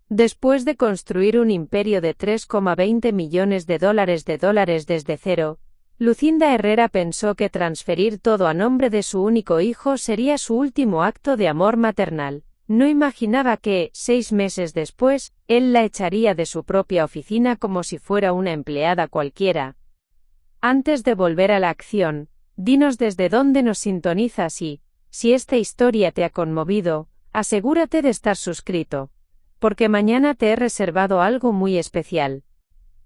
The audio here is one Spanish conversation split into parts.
Después de construir un imperio de $3,20 millones desde cero, Lucinda Herrera pensó que transferir todo a nombre de su único hijo sería su último acto de amor maternal. No imaginaba que, 6 meses después, él la echaría de su propia oficina como si fuera una empleada cualquiera. Antes de volver a la acción, dinos desde dónde nos sintonizas y, si esta historia te ha conmovido, asegúrate de estar suscrito, porque mañana te he reservado algo muy especial.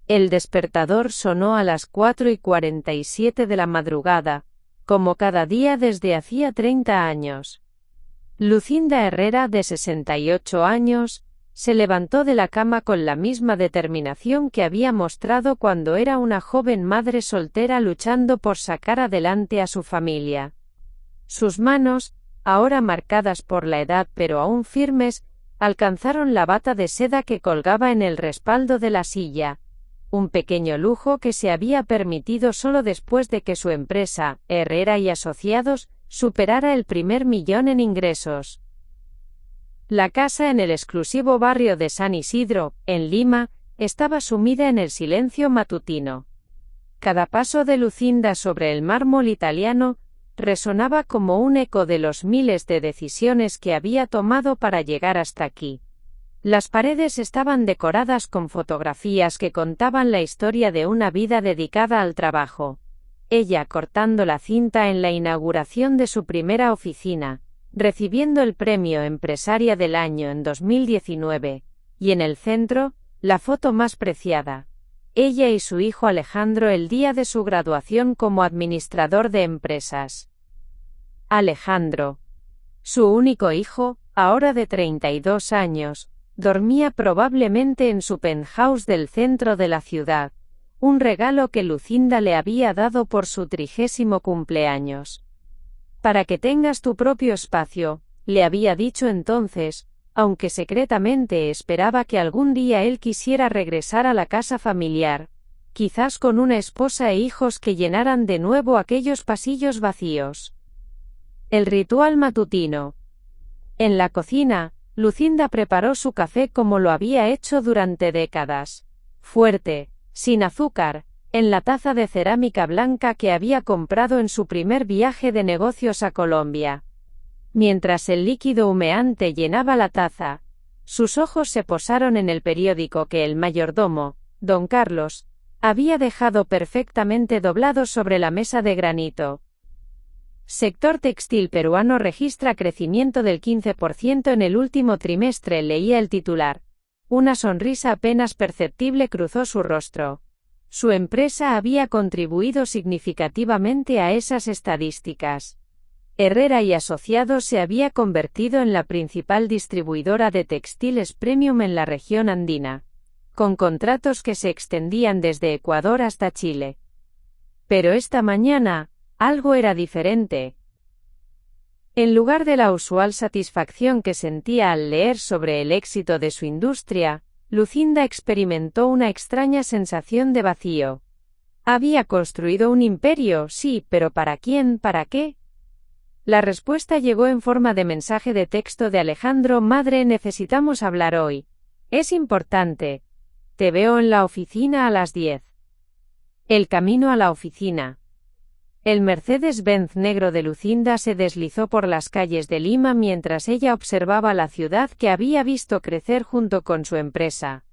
El despertador sonó a las 4:47 de la madrugada, como cada día desde hacía 30 años. Lucinda Herrera, de 68 años, se levantó de la cama con la misma determinación que había mostrado cuando era una joven madre soltera luchando por sacar adelante a su familia. Sus manos, ahora marcadas por la edad pero aún firmes, alcanzaron la bata de seda que colgaba en el respaldo de la silla, un pequeño lujo que se había permitido solo después de que su empresa, Herrera y Asociados, superara el primer millón en ingresos. La casa en el exclusivo barrio de San Isidro, en Lima, estaba sumida en el silencio matutino. Cada paso de Lucinda sobre el mármol italiano resonaba como un eco de los miles de decisiones que había tomado para llegar hasta aquí. Las paredes estaban decoradas con fotografías que contaban la historia de una vida dedicada al trabajo. Ella cortando la cinta en la inauguración de su primera oficina, recibiendo el premio Empresaria del Año en 2019, y en el centro, la foto más preciada. Ella y su hijo Alejandro el día de su graduación como administrador de empresas. Alejandro, su único hijo, ahora de 32 años, dormía probablemente en su penthouse del centro de la ciudad, un regalo que Lucinda le había dado por su 30º cumpleaños. Para que tengas tu propio espacio, le había dicho entonces, aunque secretamente esperaba que algún día él quisiera regresar a la casa familiar, quizás con una esposa e hijos que llenaran de nuevo aquellos pasillos vacíos. El ritual matutino. En la cocina, Lucinda preparó su café como lo había hecho durante décadas. Fuerte, sin azúcar, en la taza de cerámica blanca que había comprado en su primer viaje de negocios a Colombia. Mientras el líquido humeante llenaba la taza, sus ojos se posaron en el periódico que el mayordomo, don Carlos, había dejado perfectamente doblado sobre la mesa de granito. Sector textil peruano registra crecimiento del 15% en el último trimestre, leía el titular. Una sonrisa apenas perceptible cruzó su rostro. Su empresa había contribuido significativamente a esas estadísticas. Herrera y Asociados se había convertido en la principal distribuidora de textiles premium en la región andina, con contratos que se extendían desde Ecuador hasta Chile. Pero esta mañana, algo era diferente. En lugar de la usual satisfacción que sentía al leer sobre el éxito de su industria, Lucinda experimentó una extraña sensación de vacío. Había construido un imperio, sí, pero ¿para quién, para qué? La respuesta llegó en forma de mensaje de texto de Alejandro: Madre, necesitamos hablar hoy. Es importante. Te veo en la oficina a las 10. El camino a la oficina. El Mercedes-Benz negro de Lucinda se deslizó por las calles de Lima mientras ella observaba la ciudad que había visto crecer junto con su empresa.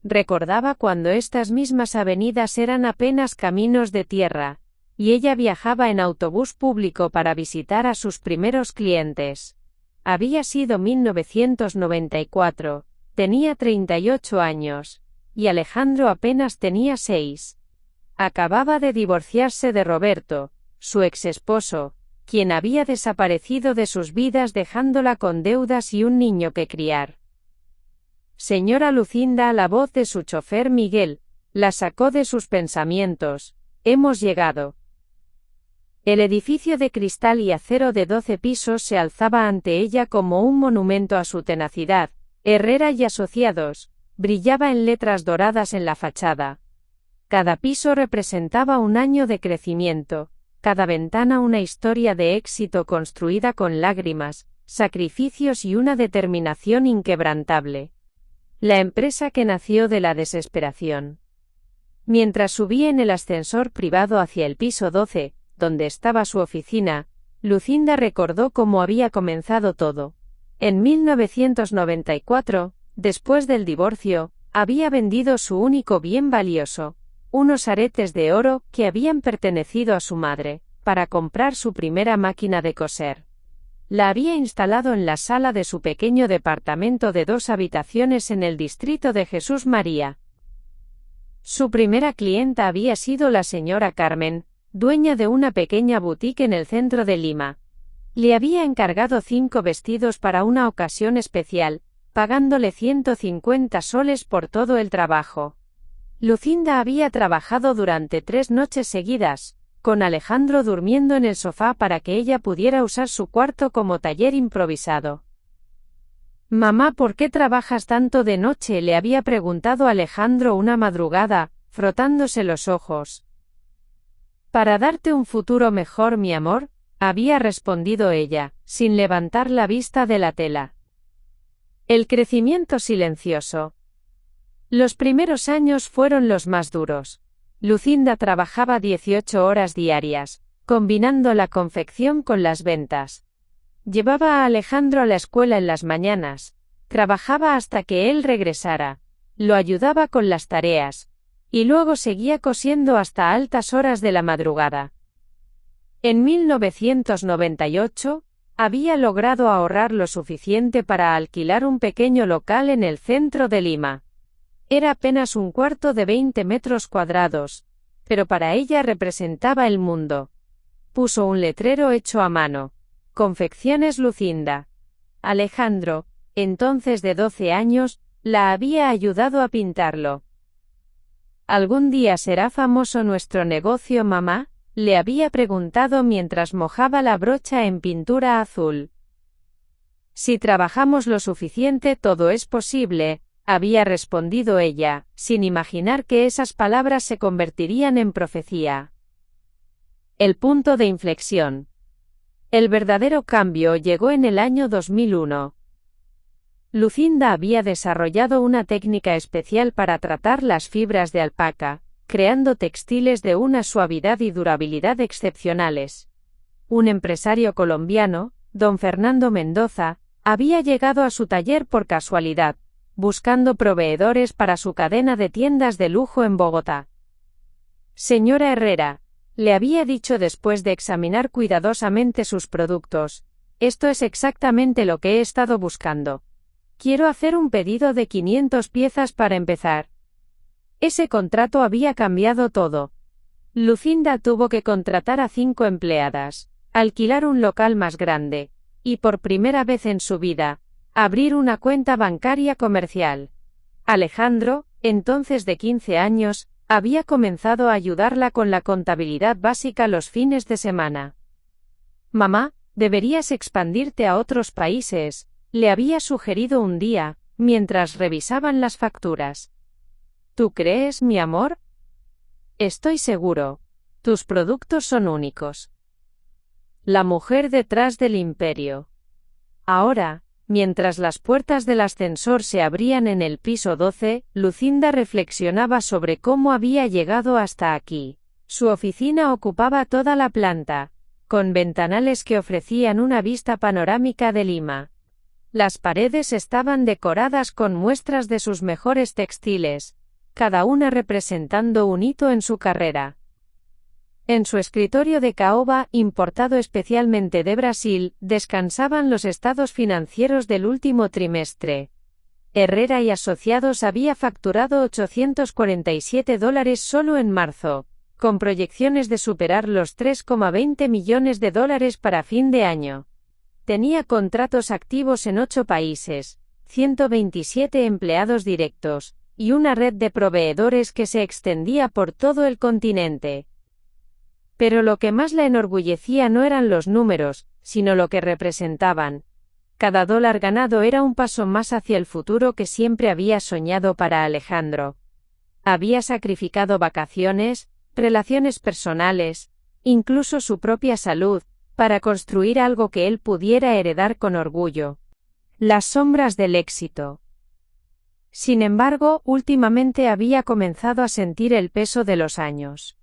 Recordaba cuando estas mismas avenidas eran apenas caminos de tierra, y ella viajaba en autobús público para visitar a sus primeros clientes. Había sido 1994, tenía 38 años, y Alejandro apenas tenía 6. Acababa de divorciarse de Roberto, su ex esposo, quien había desaparecido de sus vidas dejándola con deudas y un niño que criar. Señora Lucinda, la voz de su chofer Miguel, la sacó de sus pensamientos. Hemos llegado. El edificio de cristal y acero de 12 pisos se alzaba ante ella como un monumento a su tenacidad. Herrera y Asociados, brillaba en letras doradas en la fachada. Cada piso representaba un año de crecimiento, cada ventana una historia de éxito construida con lágrimas, sacrificios y una determinación inquebrantable. La empresa que nació de la desesperación. Mientras subía en el ascensor privado hacia el piso 12, donde estaba su oficina, Lucinda recordó cómo había comenzado todo. En 1994, después del divorcio, había vendido su único bien valioso, unos aretes de oro que habían pertenecido a su madre, para comprar su primera máquina de coser. La había instalado en la sala de su pequeño departamento de 2 habitaciones en el distrito de Jesús María. Su primera clienta había sido la señora Carmen, dueña de una pequeña boutique en el centro de Lima. Le había encargado 5 vestidos para una ocasión especial, pagándole 150 soles por todo el trabajo. Lucinda había trabajado durante 3 noches seguidas, con Alejandro durmiendo en el sofá para que ella pudiera usar su cuarto como taller improvisado. «Mamá, ¿por qué trabajas tanto de noche?», le había preguntado Alejandro una madrugada, frotándose los ojos. «Para darte un futuro mejor, mi amor», había respondido ella, sin levantar la vista de la tela. El crecimiento silencioso. Los primeros años fueron los más duros. Lucinda trabajaba 18 horas diarias, combinando la confección con las ventas. Llevaba a Alejandro a la escuela en las mañanas, trabajaba hasta que él regresara, lo ayudaba con las tareas, y luego seguía cosiendo hasta altas horas de la madrugada. En 1998, había logrado ahorrar lo suficiente para alquilar un pequeño local en el centro de Lima. Era apenas un cuarto de 20 metros cuadrados, pero para ella representaba el mundo. Puso un letrero hecho a mano: Confecciones Lucinda. Alejandro, entonces de 12 años, la había ayudado a pintarlo. «¿Algún día será famoso nuestro negocio, mamá?», le había preguntado mientras mojaba la brocha en pintura azul. «Si trabajamos lo suficiente, todo es posible», había respondido ella, sin imaginar que esas palabras se convertirían en profecía. El punto de inflexión. El verdadero cambio llegó en el año 2001. Lucinda había desarrollado una técnica especial para tratar las fibras de alpaca, creando textiles de una suavidad y durabilidad excepcionales. Un empresario colombiano, don Fernando Mendoza, había llegado a su taller por casualidad, buscando proveedores para su cadena de tiendas de lujo en Bogotá. «Señora Herrera», le había dicho después de examinar cuidadosamente sus productos, «esto es exactamente lo que he estado buscando. Quiero hacer un pedido de 500 piezas para empezar». Ese contrato había cambiado todo. Lucinda tuvo que contratar a 5 empleadas, alquilar un local más grande, y por primera vez en su vida, abrir una cuenta bancaria comercial. Alejandro, entonces de 15 años, había comenzado a ayudarla con la contabilidad básica los fines de semana. «Mamá, deberías expandirte a otros países», le había sugerido un día, mientras revisaban las facturas. «¿Tú crees, mi amor?». «Estoy seguro. Tus productos son únicos». La mujer detrás del imperio. Ahora, mientras las puertas del ascensor se abrían en el piso 12, Lucinda reflexionaba sobre cómo había llegado hasta aquí. Su oficina ocupaba toda la planta, con ventanales que ofrecían una vista panorámica de Lima. Las paredes estaban decoradas con muestras de sus mejores textiles, cada una representando un hito en su carrera. En su escritorio de caoba, importado especialmente de Brasil, descansaban los estados financieros del último trimestre. Herrera y Asociados había facturado $847 solo en marzo, con proyecciones de superar los $3,20 millones para fin de año. Tenía contratos activos en 8 países, 127 empleados directos, y una red de proveedores que se extendía por todo el continente. Pero lo que más la enorgullecía no eran los números, sino lo que representaban. Cada dólar ganado era un paso más hacia el futuro que siempre había soñado para Alejandro. Había sacrificado vacaciones, relaciones personales, incluso su propia salud, para construir algo que él pudiera heredar con orgullo. Las sombras del éxito. Sin embargo, últimamente había comenzado a sentir el peso de los años.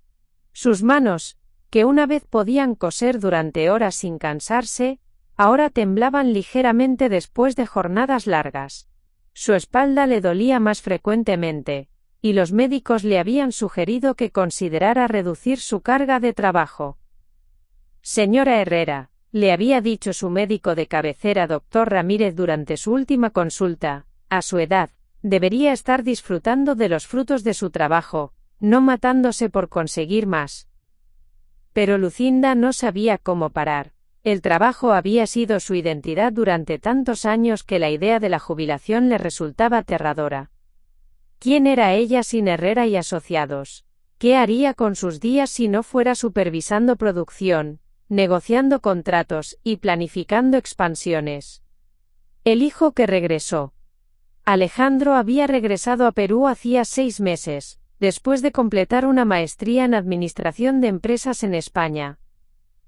Sus manos, que una vez podían coser durante horas sin cansarse, ahora temblaban ligeramente después de jornadas largas. Su espalda le dolía más frecuentemente, y los médicos le habían sugerido que considerara reducir su carga de trabajo. Señora Herrera, le había dicho su médico de cabecera Dr. Ramírez durante su última consulta, a su edad, debería estar disfrutando de los frutos de su trabajo, no matándose por conseguir más. Pero Lucinda no sabía cómo parar. El trabajo había sido su identidad durante tantos años que la idea de la jubilación le resultaba aterradora. ¿Quién era ella sin Herrera y Asociados? ¿Qué haría con sus días si no fuera supervisando producción, negociando contratos y planificando expansiones? El hijo que regresó. Alejandro había regresado a Perú hacía 6 meses, después de completar una maestría en Administración de Empresas en España.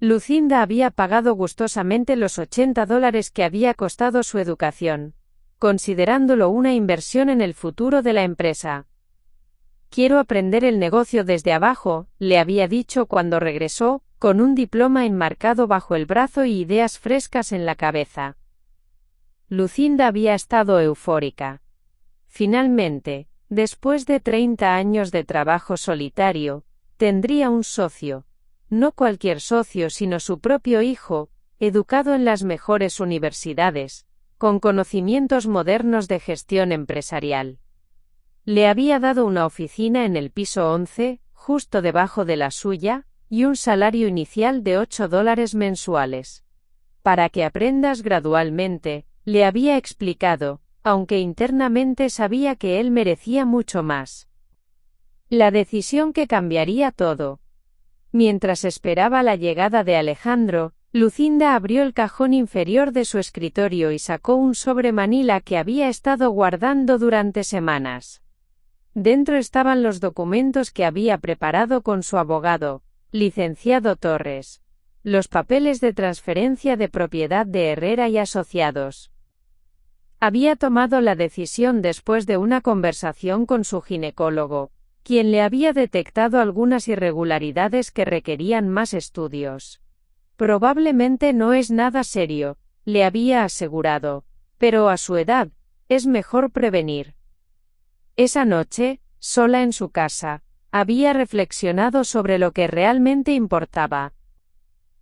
Lucinda había pagado gustosamente los $80 que había costado su educación, considerándolo una inversión en el futuro de la empresa. Quiero aprender el negocio desde abajo, le había dicho cuando regresó, con un diploma enmarcado bajo el brazo y ideas frescas en la cabeza. Lucinda había estado eufórica. Finalmente, después de 30 años de trabajo solitario, tendría un socio. No cualquier socio sino su propio hijo, educado en las mejores universidades, con conocimientos modernos de gestión empresarial. Le había dado una oficina en el piso 11, justo debajo de la suya, y un salario inicial de $8 mensuales. Para que aprendas gradualmente, le había explicado, aunque internamente sabía que él merecía mucho más. La decisión que cambiaría todo. Mientras esperaba la llegada de Alejandro, Lucinda abrió el cajón inferior de su escritorio y sacó un sobre manila que había estado guardando durante semanas. Dentro estaban los documentos que había preparado con su abogado, licenciado Torres. Los papeles de transferencia de propiedad de Herrera y Asociados. Había tomado la decisión después de una conversación con su ginecólogo, quien le había detectado algunas irregularidades que requerían más estudios. Probablemente no es nada serio, le había asegurado, pero a su edad, es mejor prevenir. Esa noche, sola en su casa, había reflexionado sobre lo que realmente importaba.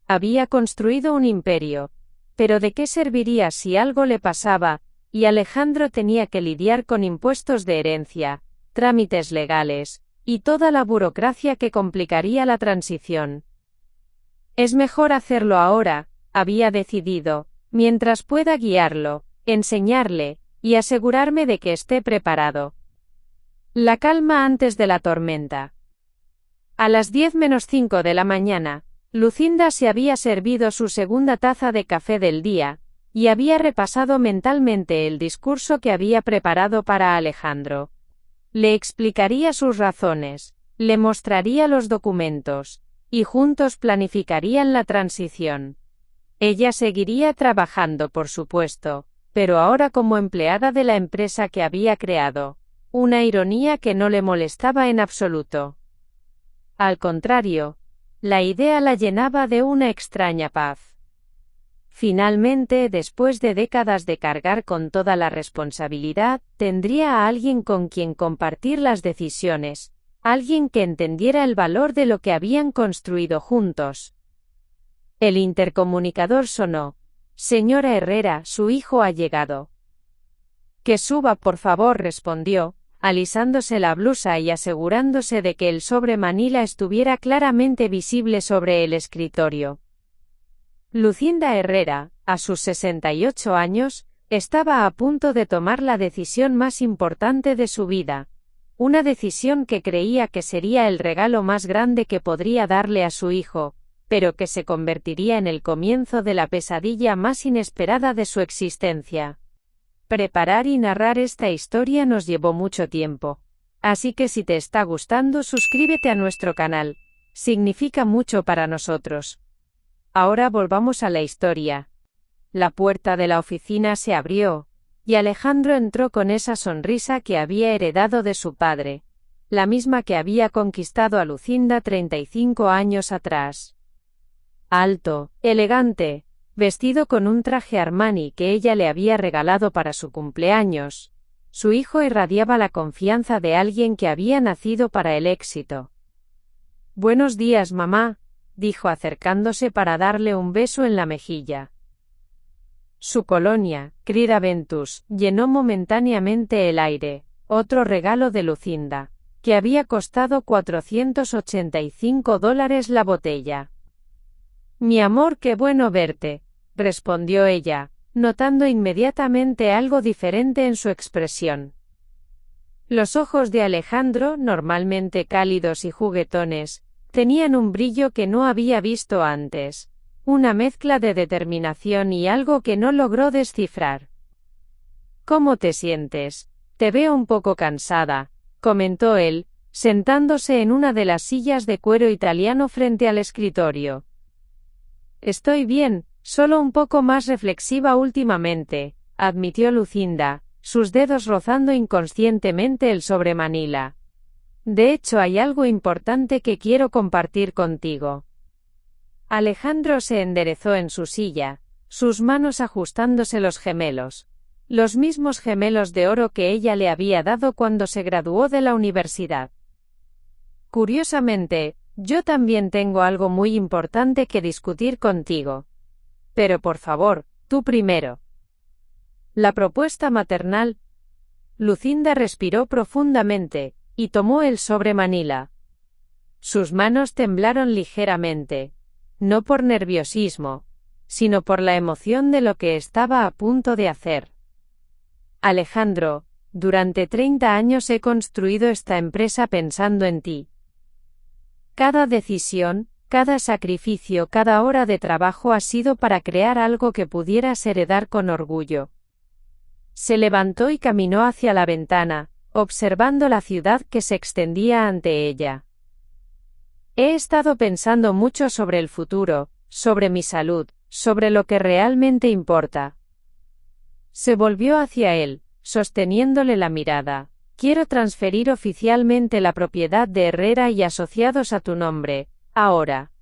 Había construido un imperio, pero ¿de qué serviría si algo le pasaba, y Alejandro tenía que lidiar con impuestos de herencia, trámites legales, y toda la burocracia que complicaría la transición? Es mejor hacerlo ahora, había decidido, mientras pueda guiarlo, enseñarle, y asegurarme de que esté preparado. La calma antes de la tormenta. A las 10:05 de la mañana, Lucinda se había servido su segunda taza de café del día, y había repasado mentalmente el discurso que había preparado para Alejandro. Le explicaría sus razones, le mostraría los documentos, y juntos planificarían la transición. Ella seguiría trabajando, por supuesto, pero ahora como empleada de la empresa que había creado, una ironía que no le molestaba en absoluto. Al contrario, la idea la llenaba de una extraña paz. Finalmente, después de décadas de cargar con toda la responsabilidad, tendría a alguien con quien compartir las decisiones, alguien que entendiera el valor de lo que habían construido juntos. El intercomunicador sonó. Señora Herrera, su hijo ha llegado. Que suba, por favor, respondió, alisándose la blusa y asegurándose de que el sobre manila estuviera claramente visible sobre el escritorio. Lucinda Herrera, a sus 68 años, estaba a punto de tomar la decisión más importante de su vida. Una decisión que creía que sería el regalo más grande que podría darle a su hijo, pero que se convertiría en el comienzo de la pesadilla más inesperada de su existencia. Preparar y narrar esta historia nos llevó mucho tiempo. Así que si te está gustando, suscríbete a nuestro canal. Significa mucho para nosotros. Ahora volvamos a la historia. La puerta de la oficina se abrió, Y Alejandro entró con esa sonrisa que había heredado de su padre, la misma que había conquistado a Lucinda 35 años atrás. Alto, elegante, vestido con un traje Armani que ella le había regalado para su cumpleaños, su hijo irradiaba la confianza de alguien que había nacido para el éxito. «Buenos días, mamá», dijo acercándose para darle un beso en la mejilla. Su colonia, Crida Ventus, llenó momentáneamente el aire, otro regalo de Lucinda, que había costado $485 la botella. «Mi amor, qué bueno verte», respondió ella, notando inmediatamente algo diferente en su expresión. Los ojos de Alejandro, normalmente cálidos y juguetones, tenían un brillo que no había visto antes, una mezcla de determinación y algo que no logró descifrar. «¿Cómo te sientes? Te veo un poco cansada», comentó él, sentándose en una de las sillas de cuero italiano frente al escritorio. «Estoy bien, solo un poco más reflexiva últimamente», admitió Lucinda, sus dedos rozando inconscientemente el sobremanila. «De hecho, hay algo importante que quiero compartir contigo». Alejandro se enderezó en su silla, sus manos ajustándose los gemelos, los mismos gemelos de oro que ella le había dado cuando se graduó de la universidad. «Curiosamente, yo también tengo algo muy importante que discutir contigo. Pero por favor, tú primero». La propuesta maternal. Lucinda respiró profundamente, y tomó el sobremanila. Sus manos temblaron ligeramente, no por nerviosismo, sino por la emoción de lo que estaba a punto de hacer. «Alejandro, durante 30 años he construido esta empresa pensando en ti. Cada decisión, cada sacrificio, cada hora de trabajo ha sido para crear algo que pudieras heredar con orgullo». Se levantó y caminó hacia la ventana, observando la ciudad que se extendía ante ella. «He estado pensando mucho sobre el futuro, sobre mi salud, sobre lo que realmente importa». Se volvió hacia él, sosteniéndole la mirada. «Quiero transferir oficialmente la propiedad de Herrera y Asociados a tu nombre, ahora.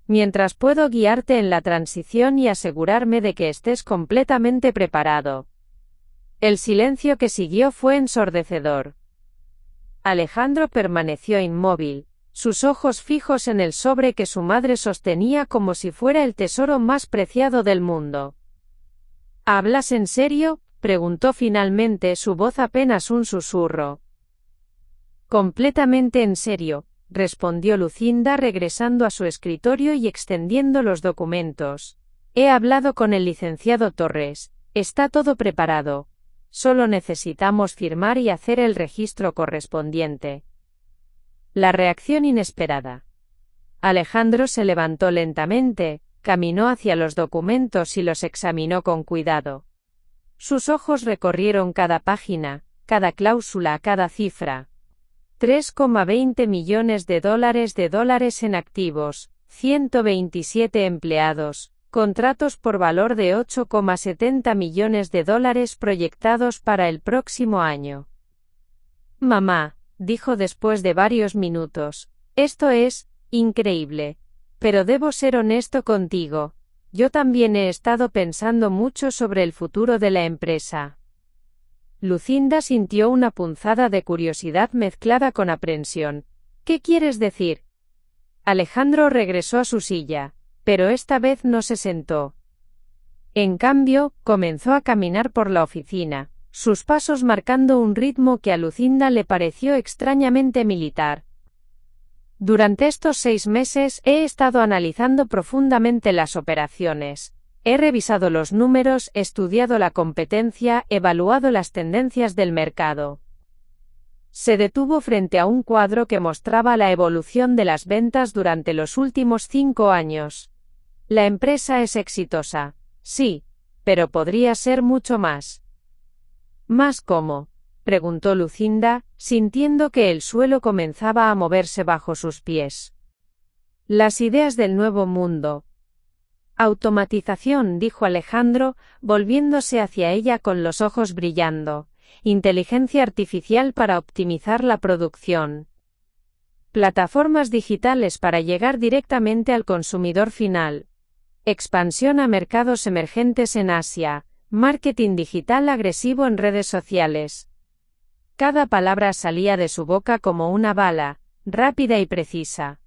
Mientras puedo guiarte en la transición y asegurarme de que estés completamente preparado». El silencio que siguió fue ensordecedor. Alejandro permaneció inmóvil, sus ojos fijos en el sobre que su madre sostenía como si fuera el tesoro más preciado del mundo. «¿Hablas en serio?», preguntó finalmente, su voz apenas un susurro. «Completamente en serio», respondió Lucinda regresando a su escritorio y extendiendo los documentos. «He hablado con el licenciado Torres, está todo preparado. Solo necesitamos firmar y hacer el registro correspondiente». La reacción inesperada. Alejandro se levantó lentamente, caminó hacia los documentos y los examinó con cuidado. Sus ojos recorrieron cada página, cada cláusula, cada cifra. 3,20 millones de dólares en activos, 127 empleados, contratos por valor de 8,70 millones de dólares proyectados para el próximo año. «Mamá», dijo después de varios minutos, «esto es increíble. Pero debo ser honesto contigo. Yo también he estado pensando mucho sobre el futuro de la empresa». Lucinda sintió una punzada de curiosidad mezclada con aprensión. «¿Qué quieres decir?». Alejandro regresó a su silla, pero esta vez no se sentó. En cambio, comenzó a caminar por la oficina, sus pasos marcando un ritmo que a Lucinda le pareció extrañamente militar. «Durante estos 6 meses he estado analizando profundamente las operaciones. He revisado los números, estudiado la competencia, evaluado las tendencias del mercado». Se detuvo frente a un cuadro que mostraba la evolución de las ventas durante los últimos 5 años. «La empresa es exitosa. Sí, pero podría ser mucho más». «¿Más cómo?», preguntó Lucinda, sintiendo que el suelo comenzaba a moverse bajo sus pies. «Las ideas del nuevo mundo». Automatización, dijo Alejandro, volviéndose hacia ella con los ojos brillando. Inteligencia artificial para optimizar la producción. Plataformas digitales para llegar directamente al consumidor final. Expansión a mercados emergentes en Asia. Marketing digital agresivo en redes sociales. Cada palabra salía de su boca como una bala, rápida y precisa.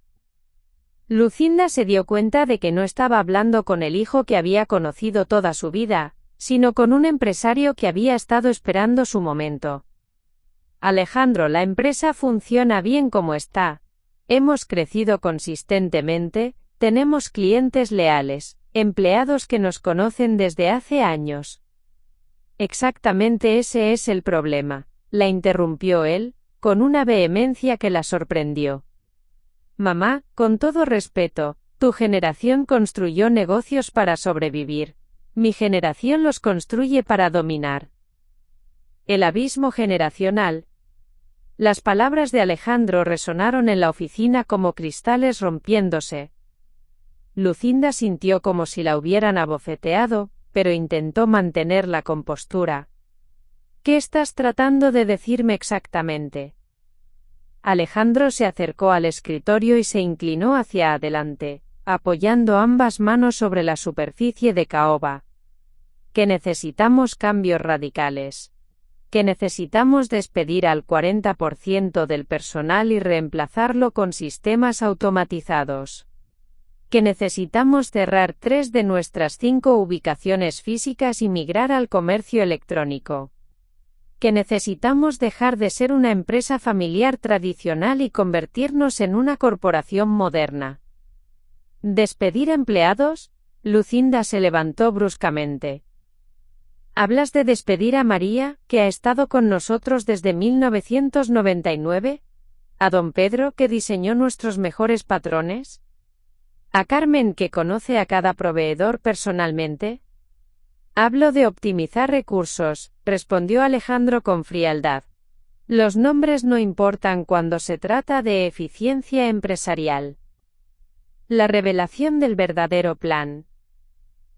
Lucinda se dio cuenta de que no estaba hablando con el hijo que había conocido toda su vida, sino con un empresario que había estado esperando su momento. Alejandro, la empresa funciona bien como está. Hemos crecido consistentemente, tenemos clientes leales, empleados que nos conocen desde hace años. Exactamente ese es el problema, la interrumpió él, con una vehemencia que la sorprendió. Mamá, con todo respeto, tu generación construyó negocios para sobrevivir. Mi generación los construye para dominar. El abismo generacional. Las palabras de Alejandro resonaron en la oficina como cristales rompiéndose. Lucinda sintió como si la hubieran abofeteado, pero intentó mantener la compostura. ¿Qué estás tratando de decirme exactamente? Alejandro se acercó al escritorio y se inclinó hacia adelante, apoyando ambas manos sobre la superficie de caoba. Que necesitamos cambios radicales. Que necesitamos despedir al 40% del personal y reemplazarlo con sistemas automatizados. Que necesitamos cerrar 3 de nuestras 5 ubicaciones físicas y migrar al comercio electrónico. Que necesitamos dejar de ser una empresa familiar tradicional y convertirnos en una corporación moderna. ¿Despedir empleados? Lucinda se levantó bruscamente. ¿Hablas de despedir a María, que ha estado con nosotros desde 1999? ¿A don Pedro, que diseñó nuestros mejores patrones? ¿A Carmen, que conoce a cada proveedor personalmente? Hablo de optimizar recursos, respondió Alejandro con frialdad. Los nombres no importan cuando se trata de eficiencia empresarial. La revelación del verdadero plan.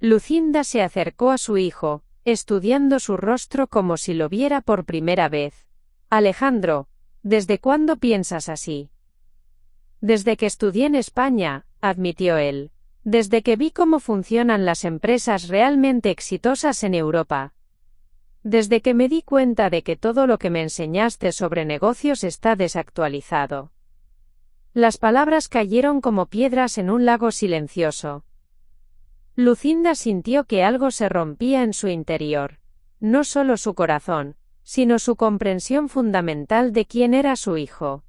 Lucinda se acercó a su hijo, estudiando su rostro como si lo viera por primera vez. Alejandro, ¿desde cuándo piensas así? Desde que estudié en España, admitió él. Desde que vi cómo funcionan las empresas realmente exitosas en Europa. Desde que me di cuenta de que todo lo que me enseñaste sobre negocios está desactualizado. Las palabras cayeron como piedras en un lago silencioso. Lucinda sintió que algo se rompía en su interior. No solo su corazón, sino su comprensión fundamental de quién era su hijo.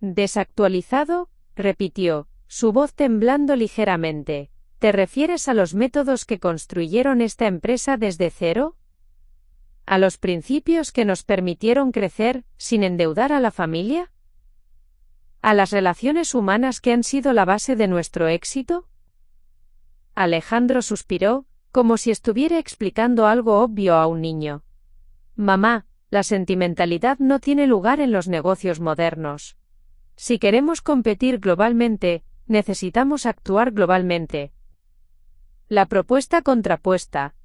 ¿Desactualizado?, repitió, su voz temblando ligeramente. ¿Te refieres a los métodos que construyeron esta empresa desde cero? ¿A los principios que nos permitieron crecer, sin endeudar a la familia? ¿A las relaciones humanas que han sido la base de nuestro éxito? Alejandro suspiró, como si estuviera explicando algo obvio a un niño. Mamá, la sentimentalidad no tiene lugar en los negocios modernos. Si queremos competir globalmente, necesitamos actuar globalmente. La propuesta contrapuesta.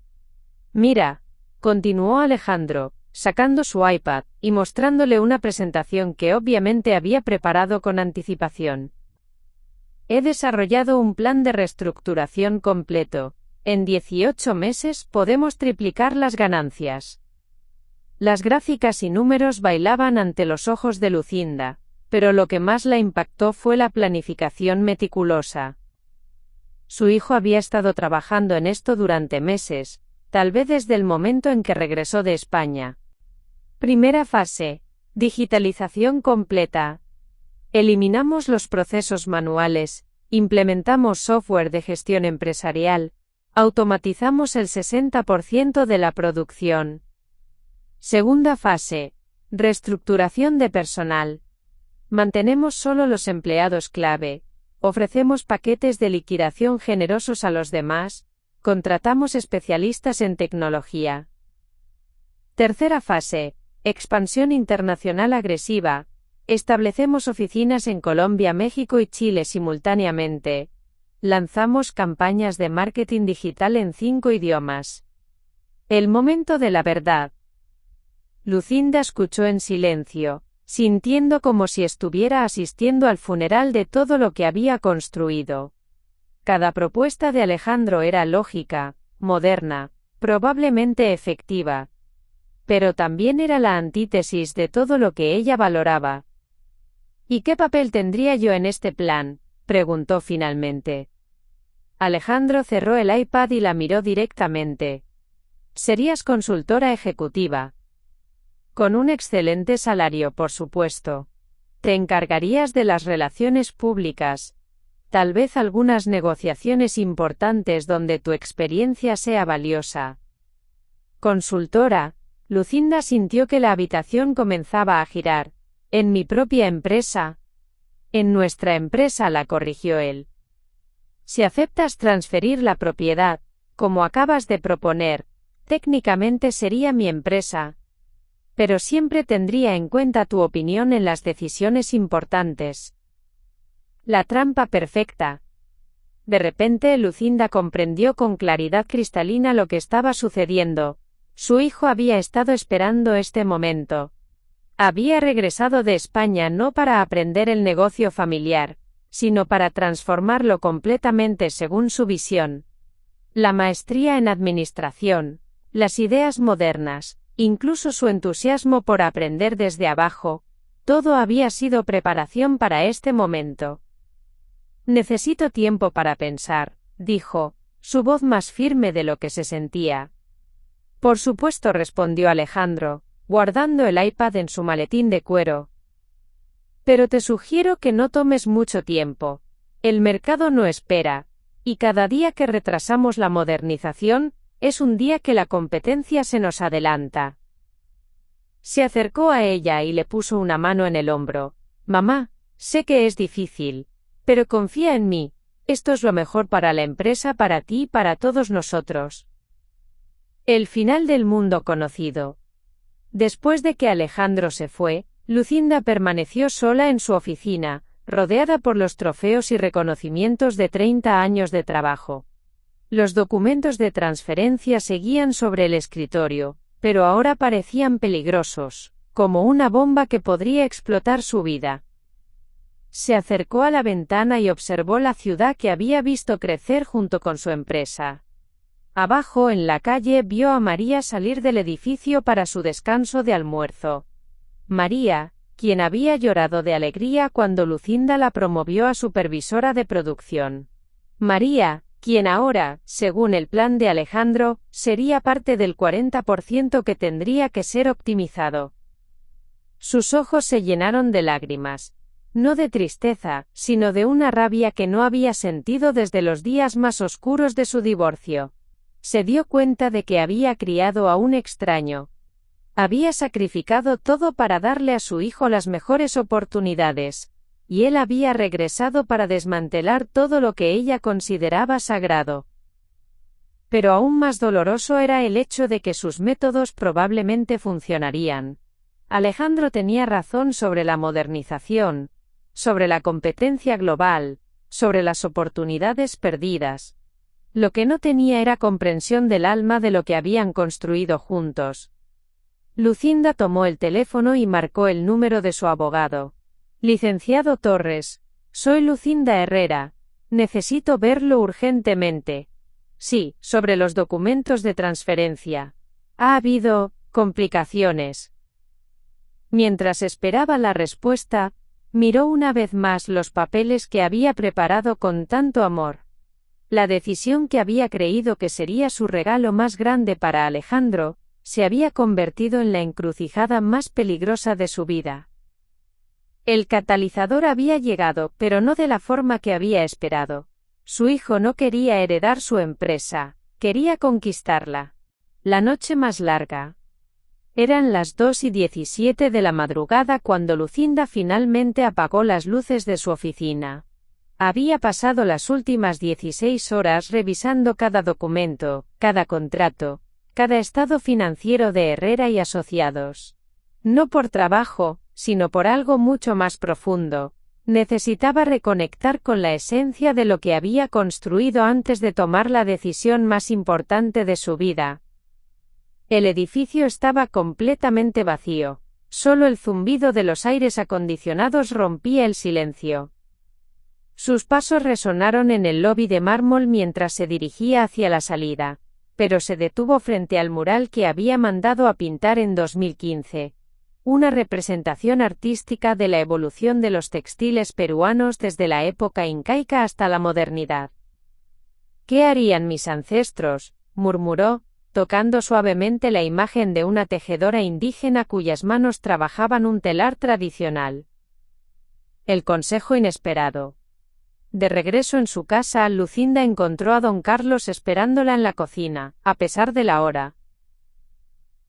Mira, continuó Alejandro, sacando su iPad, y mostrándole una presentación que obviamente había preparado con anticipación. He desarrollado un plan de reestructuración completo. En 18 meses podemos triplicar las ganancias. Las gráficas y números bailaban ante los ojos de Lucinda, pero lo que más la impactó fue la planificación meticulosa. Su hijo había estado trabajando en esto durante meses, tal vez desde el momento en que regresó de España. Primera fase: digitalización completa. Eliminamos los procesos manuales, implementamos software de gestión empresarial, automatizamos el 60% de la producción. Segunda fase: reestructuración de personal. Mantenemos solo los empleados clave, ofrecemos paquetes de liquidación generosos a los demás, contratamos especialistas en tecnología. Tercera fase: expansión internacional agresiva. Establecemos oficinas en Colombia, México y Chile simultáneamente. Lanzamos campañas de marketing digital en 5 idiomas. El momento de la verdad. Lucinda escuchó en silencio, sintiendo como si estuviera asistiendo al funeral de todo lo que había construido. Cada propuesta de Alejandro era lógica, moderna, probablemente efectiva. Pero también era la antítesis de todo lo que ella valoraba. ¿Y qué papel tendría yo en este plan?, preguntó finalmente. Alejandro cerró el iPad y la miró directamente. Serías consultora ejecutiva. Con un excelente salario, por supuesto. Te encargarías de las relaciones públicas. Tal vez algunas negociaciones importantes donde tu experiencia sea valiosa. Consultora. Lucinda sintió que la habitación comenzaba a girar. ¿En mi propia empresa? En nuestra empresa, la corrigió él. Si aceptas transferir la propiedad, como acabas de proponer, técnicamente sería mi empresa. Pero siempre tendría en cuenta tu opinión en las decisiones importantes. La trampa perfecta. De repente Lucinda comprendió con claridad cristalina lo que estaba sucediendo. Su hijo había estado esperando este momento. Había regresado de España no para aprender el negocio familiar, sino para transformarlo completamente según su visión. La maestría en administración, las ideas modernas, incluso su entusiasmo por aprender desde abajo, todo había sido preparación para este momento. Necesito tiempo para pensar, dijo, su voz más firme de lo que se sentía. Por supuesto, respondió Alejandro, guardando el iPad en su maletín de cuero. Pero te sugiero que no tomes mucho tiempo. El mercado no espera, y cada día que retrasamos la modernización, es un día que la competencia se nos adelanta. Se acercó a ella y le puso una mano en el hombro. Mamá, sé que es difícil, pero confía en mí, esto es lo mejor para la empresa, para ti y para todos nosotros. El final del mundo conocido. Después de que Alejandro se fue, Lucinda permaneció sola en su oficina, rodeada por los trofeos y reconocimientos de 30 años de trabajo. Los documentos de transferencia seguían sobre el escritorio, pero ahora parecían peligrosos, como una bomba que podría explotar su vida. Se acercó a la ventana y observó la ciudad que había visto crecer junto con su empresa. Abajo en la calle vio a María salir del edificio para su descanso de almuerzo. María, quien había llorado de alegría cuando Lucinda la promovió a supervisora de producción. María, quien ahora, según el plan de Alejandro, sería parte del 40% que tendría que ser optimizado. Sus ojos se llenaron de lágrimas. No de tristeza, sino de una rabia que no había sentido desde los días más oscuros de su divorcio. Se dio cuenta de que había criado a un extraño. Había sacrificado todo para darle a su hijo las mejores oportunidades, y él había regresado para desmantelar todo lo que ella consideraba sagrado. Pero aún más doloroso era el hecho de que sus métodos probablemente funcionarían. Alejandro tenía razón sobre la modernización, sobre la competencia global, sobre las oportunidades perdidas. Lo que no tenía era comprensión del alma de lo que habían construido juntos. Lucinda tomó el teléfono y marcó el número de su abogado. Licenciado Torres, soy Lucinda Herrera. Necesito verlo urgentemente. Sí, sobre los documentos de transferencia. Ha habido complicaciones. Mientras esperaba la respuesta, miró una vez más los papeles que había preparado con tanto amor. La decisión que había creído que sería su regalo más grande para Alejandro, se había convertido en la encrucijada más peligrosa de su vida. El catalizador había llegado, pero no de la forma que había esperado. Su hijo no quería heredar su empresa, quería conquistarla. La noche más larga. Eran las 2:17 de la madrugada cuando Lucinda finalmente apagó las luces de su oficina. Había pasado las últimas 16 horas revisando cada documento, cada contrato, cada estado financiero de Herrera y Asociados. No por trabajo, sino por algo mucho más profundo. Necesitaba reconectar con la esencia de lo que había construido antes de tomar la decisión más importante de su vida. El edificio estaba completamente vacío. Solo el zumbido de los aires acondicionados rompía el silencio. Sus pasos resonaron en el lobby de mármol mientras se dirigía hacia la salida, pero se detuvo frente al mural que había mandado a pintar en 2015. Una representación artística de la evolución de los textiles peruanos desde la época incaica hasta la modernidad. ¿Qué harían mis ancestros?, murmuró, tocando suavemente la imagen de una tejedora indígena cuyas manos trabajaban un telar tradicional. El consejo inesperado. De regreso en su casa, Lucinda encontró a don Carlos esperándola en la cocina, a pesar de la hora.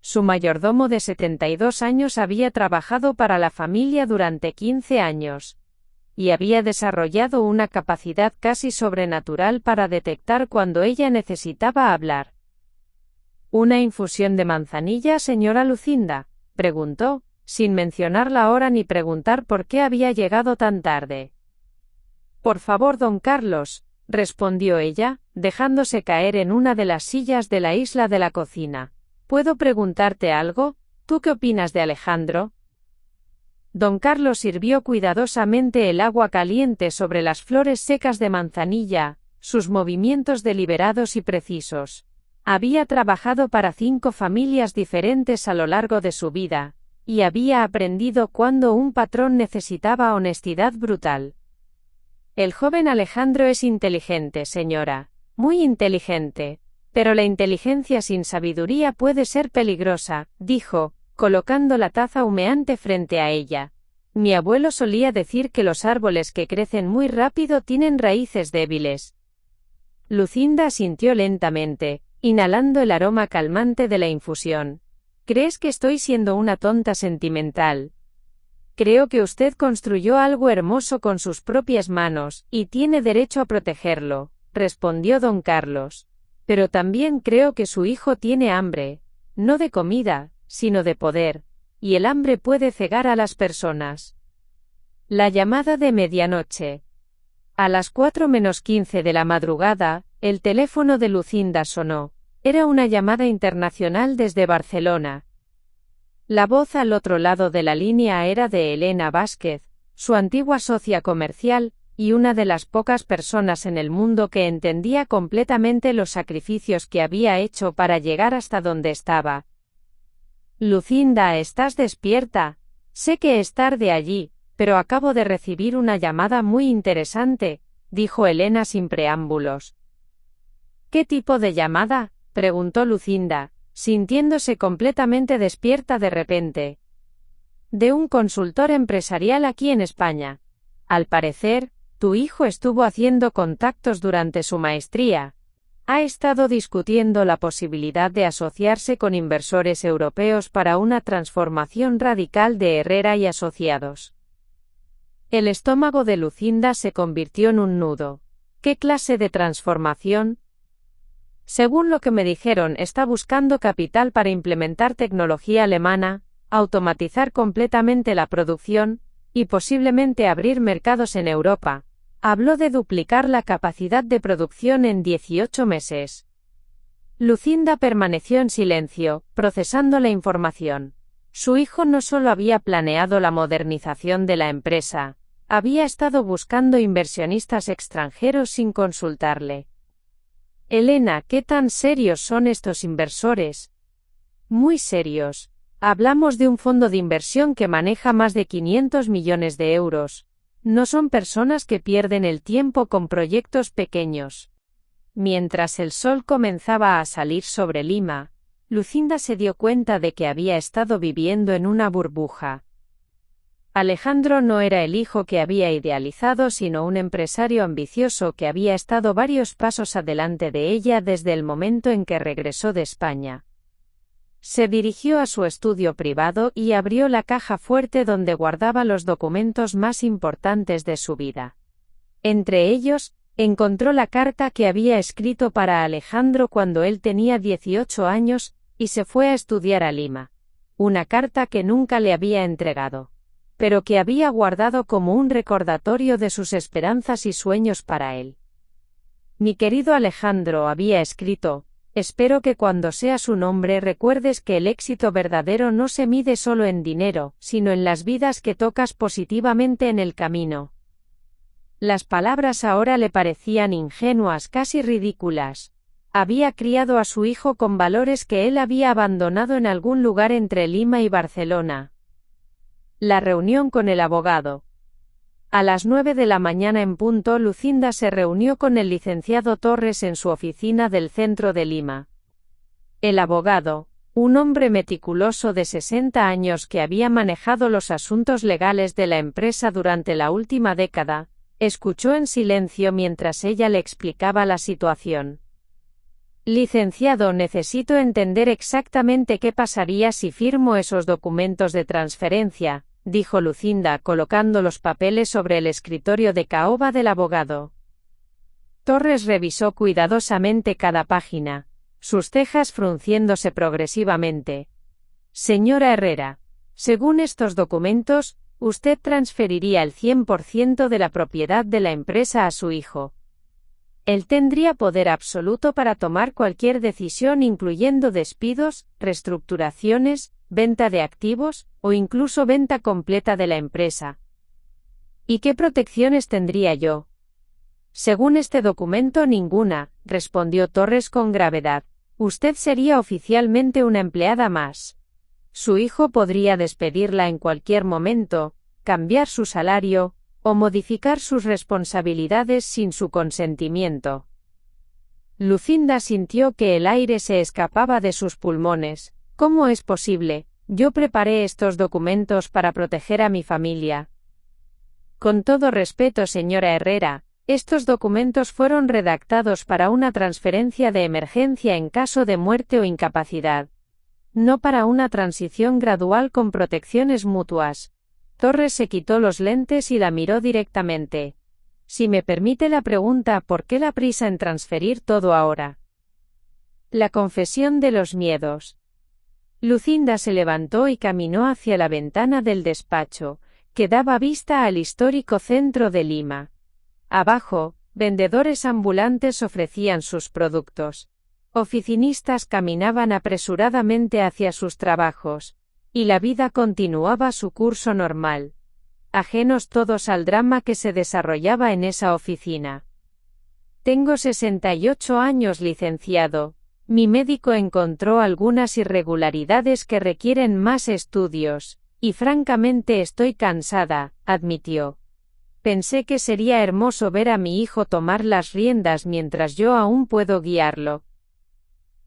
Su mayordomo de 72 años había trabajado para la familia durante 15 años, y había desarrollado una capacidad casi sobrenatural para detectar cuando ella necesitaba hablar. ¿Una infusión de manzanilla, señora Lucinda?, preguntó, sin mencionar la hora ni preguntar por qué había llegado tan tarde. Por favor, don Carlos, respondió ella, dejándose caer en una de las sillas de la isla de la cocina. ¿Puedo preguntarte algo? ¿Tú qué opinas de Alejandro? Don Carlos sirvió cuidadosamente el agua caliente sobre las flores secas de manzanilla, sus movimientos deliberados y precisos. Había trabajado para 5 familias diferentes a lo largo de su vida, y había aprendido cuando un patrón necesitaba honestidad brutal. El joven Alejandro es inteligente, señora, muy inteligente. Pero la inteligencia sin sabiduría puede ser peligrosa, dijo, colocando la taza humeante frente a ella. Mi abuelo solía decir que los árboles que crecen muy rápido tienen raíces débiles. Lucinda asintió lentamente, inhalando el aroma calmante de la infusión. ¿Crees que estoy siendo una tonta sentimental? Creo que usted construyó algo hermoso con sus propias manos, y tiene derecho a protegerlo, respondió don Carlos. Pero también creo que su hijo tiene hambre, no de comida, sino de poder, y el hambre puede cegar a las personas. La llamada de medianoche. A las 4:15 de la madrugada, el teléfono de Lucinda sonó. Era una llamada internacional desde Barcelona. La voz al otro lado de la línea era de Elena Vázquez, su antigua socia comercial, y una de las pocas personas en el mundo que entendía completamente los sacrificios que había hecho para llegar hasta donde estaba. Lucinda, ¿estás despierta? Sé que es tarde allí, pero acabo de recibir una llamada muy interesante, dijo Elena sin preámbulos. ¿Qué tipo de llamada?, preguntó Lucinda, sintiéndose completamente despierta de repente. De un consultor empresarial aquí en España. Al parecer, tu hijo estuvo haciendo contactos durante su maestría. Ha estado discutiendo la posibilidad de asociarse con inversores europeos para una transformación radical de Herrera y Asociados. El estómago de Lucinda se convirtió en un nudo. ¿Qué clase de transformación? Según lo que me dijeron, está buscando capital para implementar tecnología alemana, automatizar completamente la producción, y posiblemente abrir mercados en Europa. Habló de duplicar la capacidad de producción en 18 meses. Lucinda permaneció en silencio, procesando la información. Su hijo no solo había planeado la modernización de la empresa, había estado buscando inversionistas extranjeros sin consultarle. Elena, ¿qué tan serios son estos inversores? Muy serios. Hablamos de un fondo de inversión que maneja más de 500 millones de euros. No son personas que pierden el tiempo con proyectos pequeños. Mientras el sol comenzaba a salir sobre Lima, Lucinda se dio cuenta de que había estado viviendo en una burbuja. Alejandro no era el hijo que había idealizado, sino un empresario ambicioso que había estado varios pasos adelante de ella desde el momento en que regresó de España. Se dirigió a su estudio privado y abrió la caja fuerte donde guardaba los documentos más importantes de su vida. Entre ellos, encontró la carta que había escrito para Alejandro cuando él tenía 18 años, y se fue a estudiar a Lima. Una carta que nunca le había entregado. pero que había guardado como un recordatorio de sus esperanzas y sueños para él. Mi querido Alejandro, había escrito, espero que cuando seas un hombre recuerdes que el éxito verdadero no se mide solo en dinero, sino en las vidas que tocas positivamente en el camino. Las palabras ahora le parecían ingenuas, casi ridículas. Había criado a su hijo con valores que él había abandonado en algún lugar entre Lima y Barcelona. La reunión con el abogado. A las 9 de la mañana en punto, Lucinda se reunió con el licenciado Torres en su oficina del centro de Lima. El abogado, un hombre meticuloso de 60 años que había manejado los asuntos legales de la empresa durante la última década, escuchó en silencio mientras ella le explicaba la situación. Licenciado, necesito entender exactamente qué pasaría si firmo esos documentos de transferencia, dijo Lucinda colocando los papeles sobre el escritorio de caoba del abogado. Torres revisó cuidadosamente cada página, sus cejas frunciéndose progresivamente. Señora Herrera, según estos documentos, usted transferiría el 100% de la propiedad de la empresa a su hijo. Él tendría poder absoluto para tomar cualquier decisión, incluyendo despidos, reestructuraciones, venta de activos, o incluso venta completa de la empresa. ¿Y qué protecciones tendría yo? Según este documento, ninguna, respondió Torres con gravedad. Usted sería oficialmente una empleada más. Su hijo podría despedirla en cualquier momento, cambiar su salario, o modificar sus responsabilidades sin su consentimiento. Lucinda sintió que el aire se escapaba de sus pulmones. ¿Cómo es posible? Yo preparé estos documentos para proteger a mi familia. Con todo respeto, señora Herrera, estos documentos fueron redactados para una transferencia de emergencia en caso de muerte o incapacidad. No para una transición gradual con protecciones mutuas. Torres se quitó los lentes y la miró directamente. Si me permite la pregunta, ¿por qué la prisa en transferir todo ahora? La confesión de los miedos. Lucinda se levantó y caminó hacia la ventana del despacho, que daba vista al histórico centro de Lima. Abajo, vendedores ambulantes ofrecían sus productos. Oficinistas caminaban apresuradamente hacia sus trabajos, y la vida continuaba su curso normal. Ajenos todos al drama que se desarrollaba en esa oficina. Tengo 68 años, licenciado. Mi médico encontró algunas irregularidades que requieren más estudios, y francamente estoy cansada, admitió. Pensé que sería hermoso ver a mi hijo tomar las riendas mientras yo aún puedo guiarlo.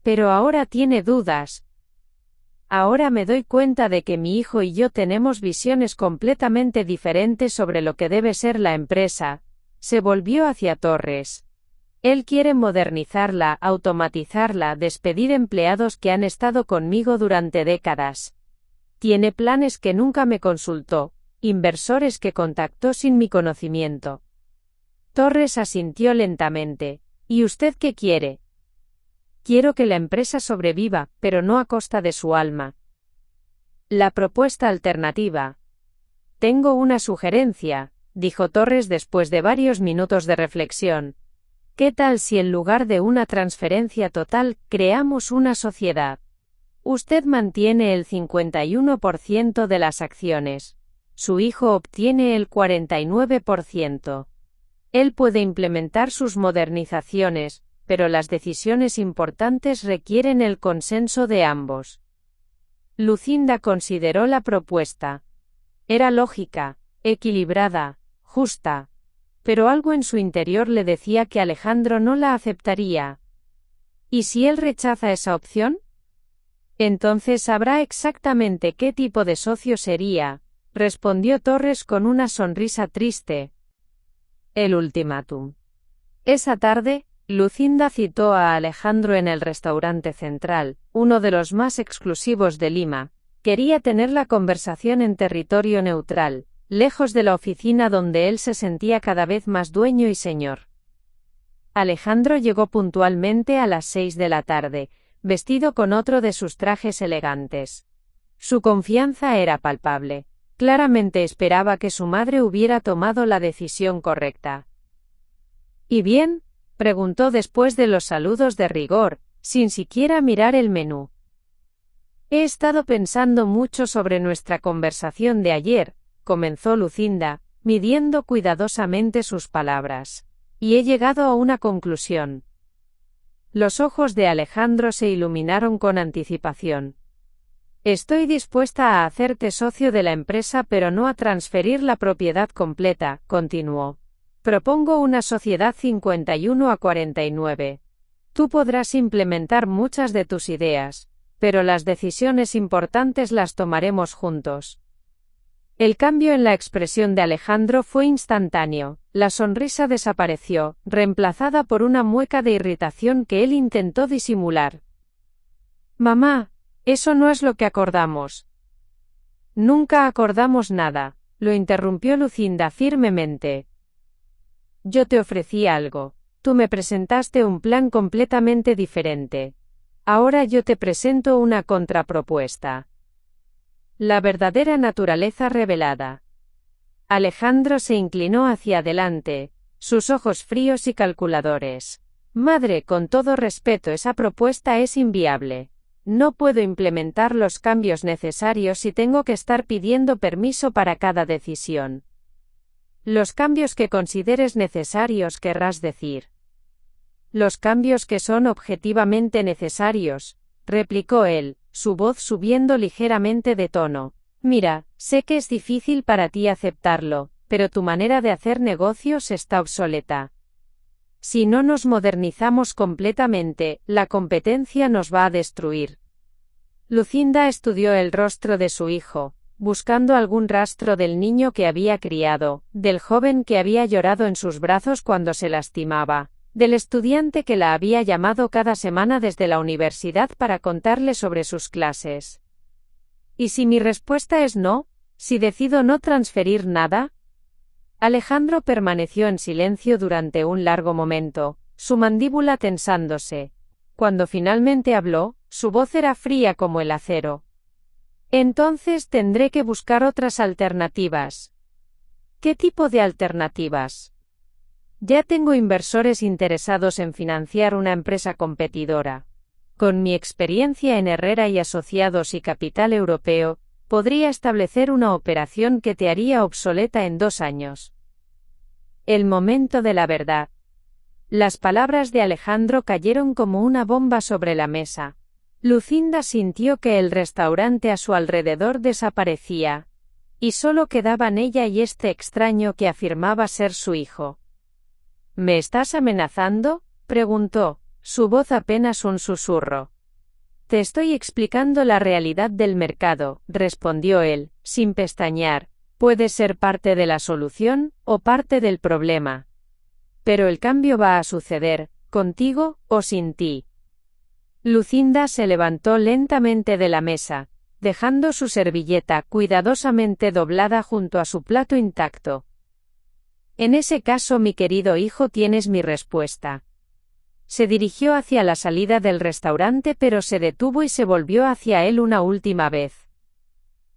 Pero ahora tiene dudas. Ahora me doy cuenta de que mi hijo y yo tenemos visiones completamente diferentes sobre lo que debe ser la empresa. Se volvió hacia Torres. Él quiere modernizarla, automatizarla, despedir empleados que han estado conmigo durante décadas. Tiene planes que nunca me consultó, inversores que contactó sin mi conocimiento. Torres asintió lentamente. ¿Y usted qué quiere? Quiero que la empresa sobreviva, pero no a costa de su alma. La propuesta alternativa. Tengo una sugerencia, dijo Torres después de varios minutos de reflexión. ¿Qué tal si en lugar de una transferencia total, creamos una sociedad? Usted mantiene el 51% de las acciones. Su hijo obtiene el 49%. Él puede implementar sus modernizaciones, pero las decisiones importantes requieren el consenso de ambos. Lucinda consideró la propuesta. Era lógica, equilibrada, justa. Pero algo en su interior le decía que Alejandro no la aceptaría. ¿Y si él rechaza esa opción? Entonces sabrá exactamente qué tipo de socio sería, respondió Torres con una sonrisa triste. El ultimátum. Esa tarde, Lucinda citó a Alejandro en el restaurante central, uno de los más exclusivos de Lima. Quería tener la conversación en territorio neutral, lejos de la oficina donde él se sentía cada vez más dueño y señor. Alejandro llegó puntualmente a las 6 de la tarde, vestido con otro de sus trajes elegantes. Su confianza era palpable. Claramente esperaba que su madre hubiera tomado la decisión correcta. ¿Y bien?, preguntó después de los saludos de rigor, sin siquiera mirar el menú. He estado pensando mucho sobre nuestra conversación de ayer, comenzó Lucinda, midiendo cuidadosamente sus palabras. Y he llegado a una conclusión. Los ojos de Alejandro se iluminaron con anticipación. Estoy dispuesta a hacerte socio de la empresa pero no a transferir la propiedad completa, continuó. Propongo una sociedad 51-49. Tú podrás implementar muchas de tus ideas, pero las decisiones importantes las tomaremos juntos. El cambio en la expresión de Alejandro fue instantáneo, la sonrisa desapareció, reemplazada por una mueca de irritación que él intentó disimular. Mamá, eso no es lo que acordamos. Nunca acordamos nada, lo interrumpió Lucinda firmemente. Yo te ofrecí algo, tú me presentaste un plan completamente diferente. Ahora yo te presento una contrapropuesta. La verdadera naturaleza revelada. Alejandro se inclinó hacia adelante, sus ojos fríos y calculadores. Madre, con todo respeto, esa propuesta es inviable. No puedo implementar los cambios necesarios y tengo que estar pidiendo permiso para cada decisión. Los cambios que consideres necesarios, querrás decir. Los cambios que son objetivamente necesarios, replicó él, su voz subiendo ligeramente de tono. Mira, sé que es difícil para ti aceptarlo, pero tu manera de hacer negocios está obsoleta. Si no nos modernizamos completamente, la competencia nos va a destruir. Lucinda estudió el rostro de su hijo, buscando algún rastro del niño que había criado, del joven que había llorado en sus brazos cuando se lastimaba, del estudiante que la había llamado cada semana desde la universidad para contarle sobre sus clases. ¿Y si mi respuesta es no? ¿Si decido no transferir nada? Alejandro permaneció en silencio durante un largo momento, su mandíbula tensándose. Cuando finalmente habló, su voz era fría como el acero. Entonces tendré que buscar otras alternativas. ¿Qué tipo de alternativas? Ya tengo inversores interesados en financiar una empresa competidora. Con mi experiencia en Herrera y Asociados y capital europeo, podría establecer una operación que te haría obsoleta en 2 años. El momento de la verdad. Las palabras de Alejandro cayeron como una bomba sobre la mesa. Lucinda sintió que el restaurante a su alrededor desaparecía, y solo quedaban ella y este extraño que afirmaba ser su hijo. ¿Me estás amenazando?, preguntó, su voz apenas un susurro. Te estoy explicando la realidad del mercado, respondió él, sin pestañear. Puede ser parte de la solución, o parte del problema. Pero el cambio va a suceder, contigo o sin ti. Lucinda se levantó lentamente de la mesa, dejando su servilleta cuidadosamente doblada junto a su plato intacto. En ese caso, mi querido hijo, tienes mi respuesta. Se dirigió hacia la salida del restaurante pero se detuvo y se volvió hacia él una última vez.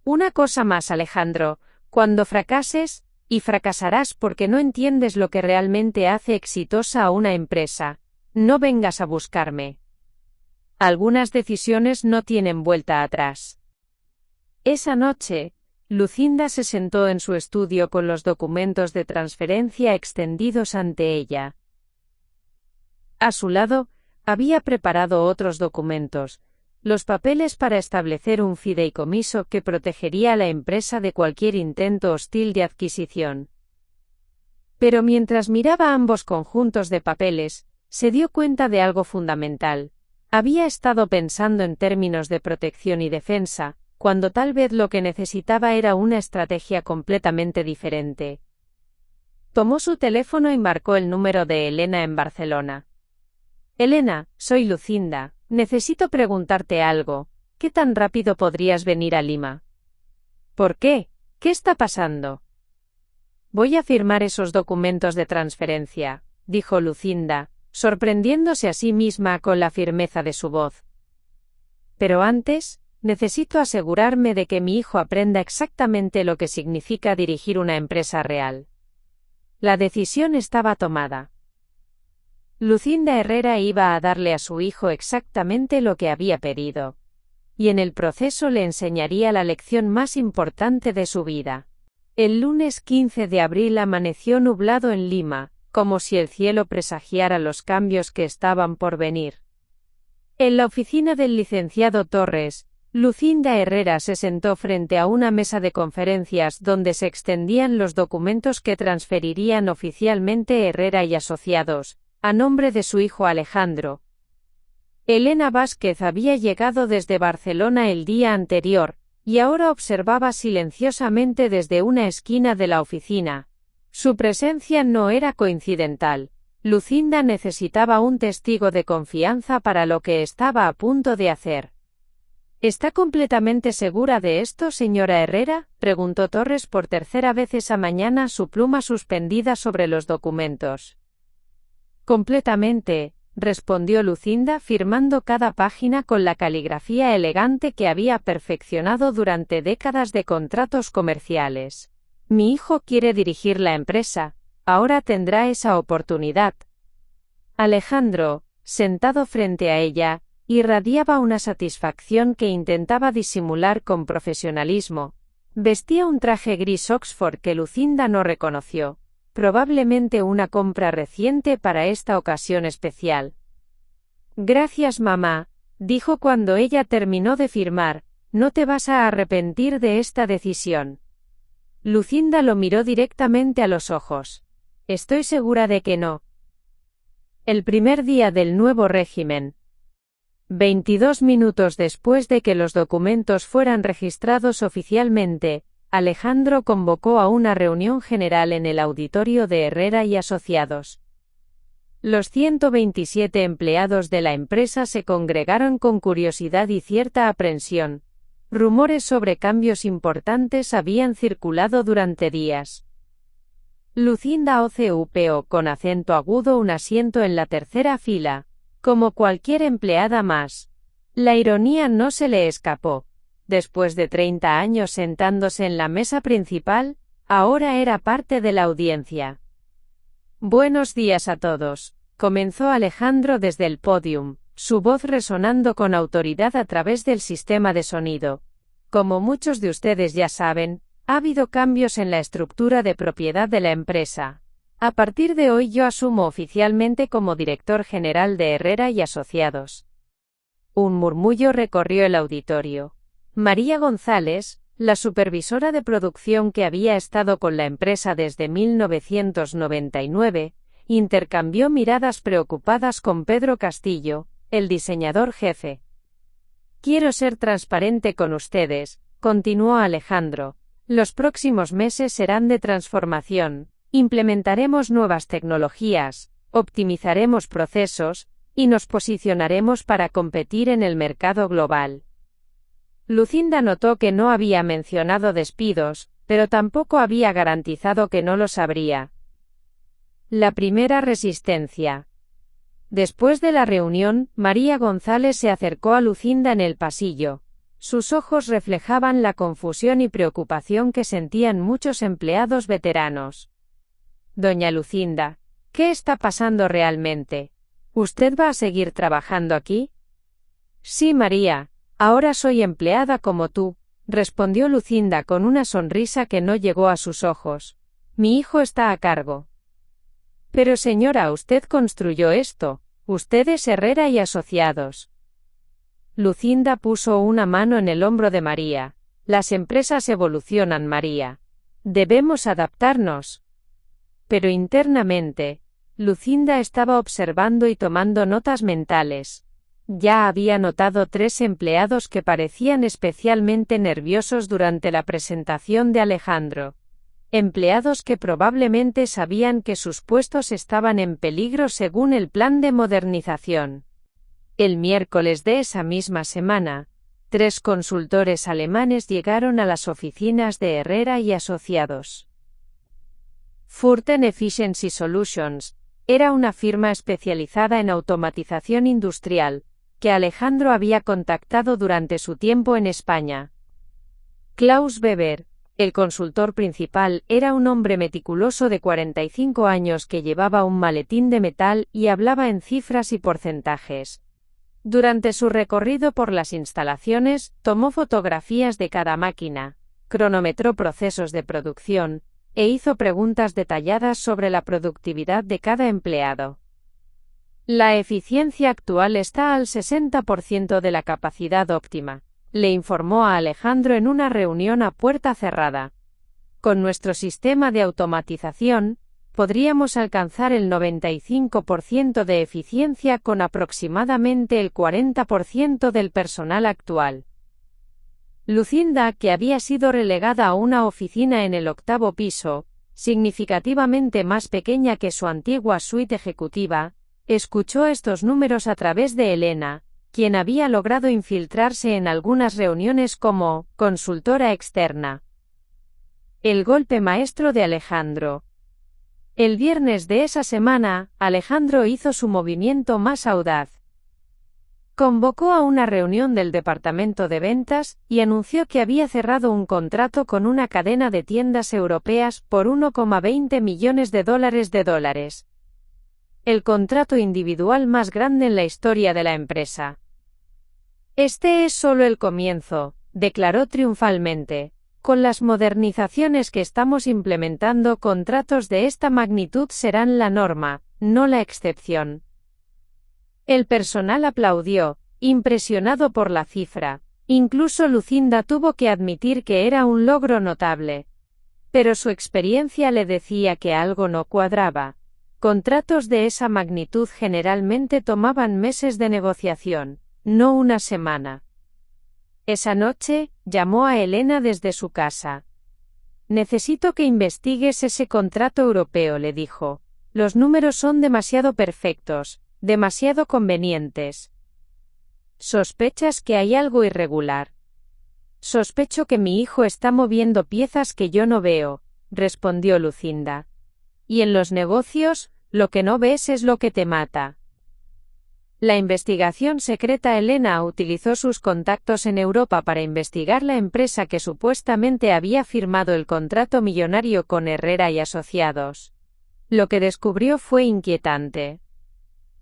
Una cosa más, Alejandro, cuando fracases, y fracasarás porque no entiendes lo que realmente hace exitosa a una empresa, no vengas a buscarme. Algunas decisiones no tienen vuelta atrás. Esa noche, Lucinda se sentó en su estudio con los documentos de transferencia extendidos ante ella. A su lado, había preparado otros documentos, los papeles para establecer un fideicomiso que protegería a la empresa de cualquier intento hostil de adquisición. Pero mientras miraba ambos conjuntos de papeles, se dio cuenta de algo fundamental. Había estado pensando en términos de protección y defensa, cuando tal vez lo que necesitaba era una estrategia completamente diferente. Tomó su teléfono y marcó el número de Elena en Barcelona. Elena, soy Lucinda, necesito preguntarte algo. ¿Qué tan rápido podrías venir a Lima? ¿Por qué? ¿Qué está pasando? Voy a firmar esos documentos de transferencia, dijo Lucinda, sorprendiéndose a sí misma con la firmeza de su voz. Pero antes, Necesito asegurarme de que mi hijo aprenda exactamente lo que significa dirigir una empresa real. La decisión estaba tomada. Lucinda Herrera iba a darle a su hijo exactamente lo que había pedido. Y en el proceso le enseñaría la lección más importante de su vida. El lunes 15 de abril amaneció nublado en Lima, como si el cielo presagiara los cambios que estaban por venir. En la oficina del licenciado Torres, Lucinda Herrera se sentó frente a una mesa de conferencias donde se extendían los documentos que transferirían oficialmente Herrera y Asociados, a nombre de su hijo Alejandro. Elena Vázquez había llegado desde Barcelona el día anterior, y ahora observaba silenciosamente desde una esquina de la oficina. Su presencia no era coincidental. Lucinda necesitaba un testigo de confianza para lo que estaba a punto de hacer. ¿Está completamente segura de esto, señora Herrera?, preguntó Torres por tercera vez esa mañana, su pluma suspendida sobre los documentos. Completamente, respondió Lucinda, firmando cada página con la caligrafía elegante que había perfeccionado durante décadas de contratos comerciales. Mi hijo quiere dirigir la empresa, ahora tendrá esa oportunidad. Alejandro, sentado frente a ella, irradiaba una satisfacción que intentaba disimular con profesionalismo. Vestía un traje gris Oxford que Lucinda no reconoció, probablemente una compra reciente para esta ocasión especial. Gracias, mamá, dijo cuando ella terminó de firmar, no te vas a arrepentir de esta decisión. Lucinda lo miró directamente a los ojos. Estoy segura de que no. El primer día del nuevo régimen. 22 minutos después de que los documentos fueran registrados oficialmente, Alejandro convocó a una reunión general en el auditorio de Herrera y Asociados. Los 127 empleados de la empresa se congregaron con curiosidad y cierta aprensión. Rumores sobre cambios importantes habían circulado durante días. Lucinda ocupó con acento agudo un asiento en la tercera fila, como cualquier empleada más. La ironía no se le escapó. Después de 30 años sentándose en la mesa principal, ahora era parte de la audiencia. Buenos días a todos, comenzó Alejandro desde el podium, su voz resonando con autoridad a través del sistema de sonido. Como muchos de ustedes ya saben, ha habido cambios en la estructura de propiedad de la empresa. A partir de hoy yo asumo oficialmente como director general de Herrera y Asociados. Un murmullo recorrió el auditorio. María González, la supervisora de producción que había estado con la empresa desde 1999, intercambió miradas preocupadas con Pedro Castillo, el diseñador jefe. Quiero ser transparente con ustedes, continuó Alejandro. Los próximos meses serán de transformación. Implementaremos nuevas tecnologías, optimizaremos procesos, y nos posicionaremos para competir en el mercado global. Lucinda notó que no había mencionado despidos, pero tampoco había garantizado que no los habría. La primera resistencia. Después de la reunión, María González se acercó a Lucinda en el pasillo. Sus ojos reflejaban la confusión y preocupación que sentían muchos empleados veteranos. Doña Lucinda, ¿qué está pasando realmente? ¿Usted va a seguir trabajando aquí? Sí, María, ahora soy empleada como tú, respondió Lucinda con una sonrisa que no llegó a sus ojos. Mi hijo está a cargo. Pero señora, usted construyó esto, usted es Herrera y Asociados. Lucinda puso una mano en el hombro de María. Las empresas evolucionan, María. Debemos adaptarnos. Pero internamente, Lucinda estaba observando y tomando notas mentales. Ya había notado 3 empleados que parecían especialmente nerviosos durante la presentación de Alejandro. Empleados que probablemente sabían que sus puestos estaban en peligro según el plan de modernización. El miércoles de esa misma semana, 3 consultores alemanes llegaron a las oficinas de Herrera y Asociados. Furten Efficiency Solutions era una firma especializada en automatización industrial, que Alejandro había contactado durante su tiempo en España. Klaus Weber, el consultor principal, era un hombre meticuloso de 45 años que llevaba un maletín de metal y hablaba en cifras y porcentajes. Durante su recorrido por las instalaciones, tomó fotografías de cada máquina, cronometró procesos de producción, e hizo preguntas detalladas sobre la productividad de cada empleado. La eficiencia actual está al 60% de la capacidad óptima, le informó a Alejandro en una reunión a puerta cerrada. Con nuestro sistema de automatización, podríamos alcanzar el 95% de eficiencia con aproximadamente el 40% del personal actual. Lucinda, que había sido relegada a una oficina en el 8º piso, significativamente más pequeña que su antigua suite ejecutiva, escuchó estos números a través de Elena, quien había logrado infiltrarse en algunas reuniones como consultora externa. El golpe maestro de Alejandro. El viernes de esa semana, Alejandro hizo su movimiento más audaz. Convocó a una reunión del departamento de ventas y anunció que había cerrado un contrato con una cadena de tiendas europeas por $1,20 millones. El contrato individual más grande en la historia de la empresa. Este es solo el comienzo, declaró triunfalmente. Con las modernizaciones que estamos implementando, contratos de esta magnitud serán la norma, no la excepción. El personal aplaudió, impresionado por la cifra. Incluso Lucinda tuvo que admitir que era un logro notable. Pero su experiencia le decía que algo no cuadraba. Contratos de esa magnitud generalmente tomaban meses de negociación, no una semana. Esa noche, llamó a Elena desde su casa. Necesito que investigues ese contrato europeo, le dijo. Los números son demasiado perfectos, demasiado convenientes. ¿Sospechas que hay algo irregular? Sospecho que mi hijo está moviendo piezas que yo no veo, respondió Lucinda. Y en los negocios, lo que no ves es lo que te mata. La investigación secreta. Elena utilizó sus contactos en Europa para investigar la empresa que supuestamente había firmado el contrato millonario con Herrera y Asociados. Lo que descubrió fue inquietante.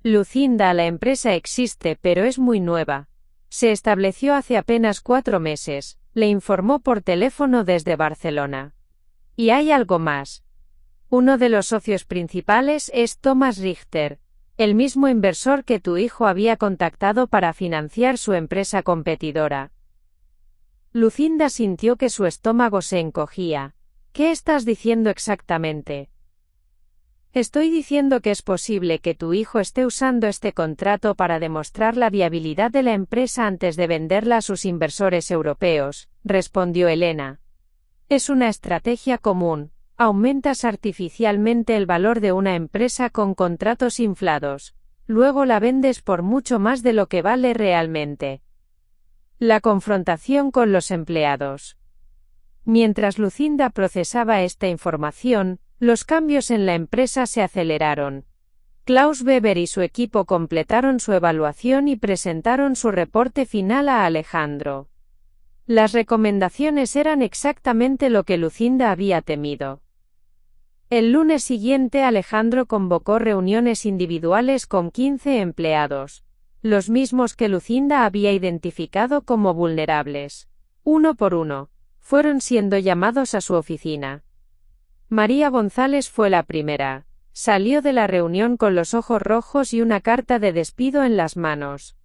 Lucinda, la empresa existe pero es muy nueva. Se estableció hace apenas 4 meses, le informó por teléfono desde Barcelona. Y hay algo más. Uno de los socios principales es Thomas Richter, el mismo inversor que tu hijo había contactado para financiar su empresa competidora. Lucinda sintió que su estómago se encogía. ¿Qué estás diciendo exactamente? Estoy diciendo que es posible que tu hijo esté usando este contrato para demostrar la viabilidad de la empresa antes de venderla a sus inversores europeos, respondió Elena. Es una estrategia común. Aumentas artificialmente el valor de una empresa con contratos inflados. Luego la vendes por mucho más de lo que vale realmente. La confrontación con los empleados. Mientras Lucinda procesaba esta información, los cambios en la empresa se aceleraron. Klaus Weber y su equipo completaron su evaluación y presentaron su reporte final a Alejandro. Las recomendaciones eran exactamente lo que Lucinda había temido. El lunes siguiente Alejandro convocó reuniones individuales con 15 empleados, los mismos que Lucinda había identificado como vulnerables. Uno por uno, fueron siendo llamados a su oficina. María González fue la primera. Salió de la reunión con los ojos rojos y una carta de despido en las manos.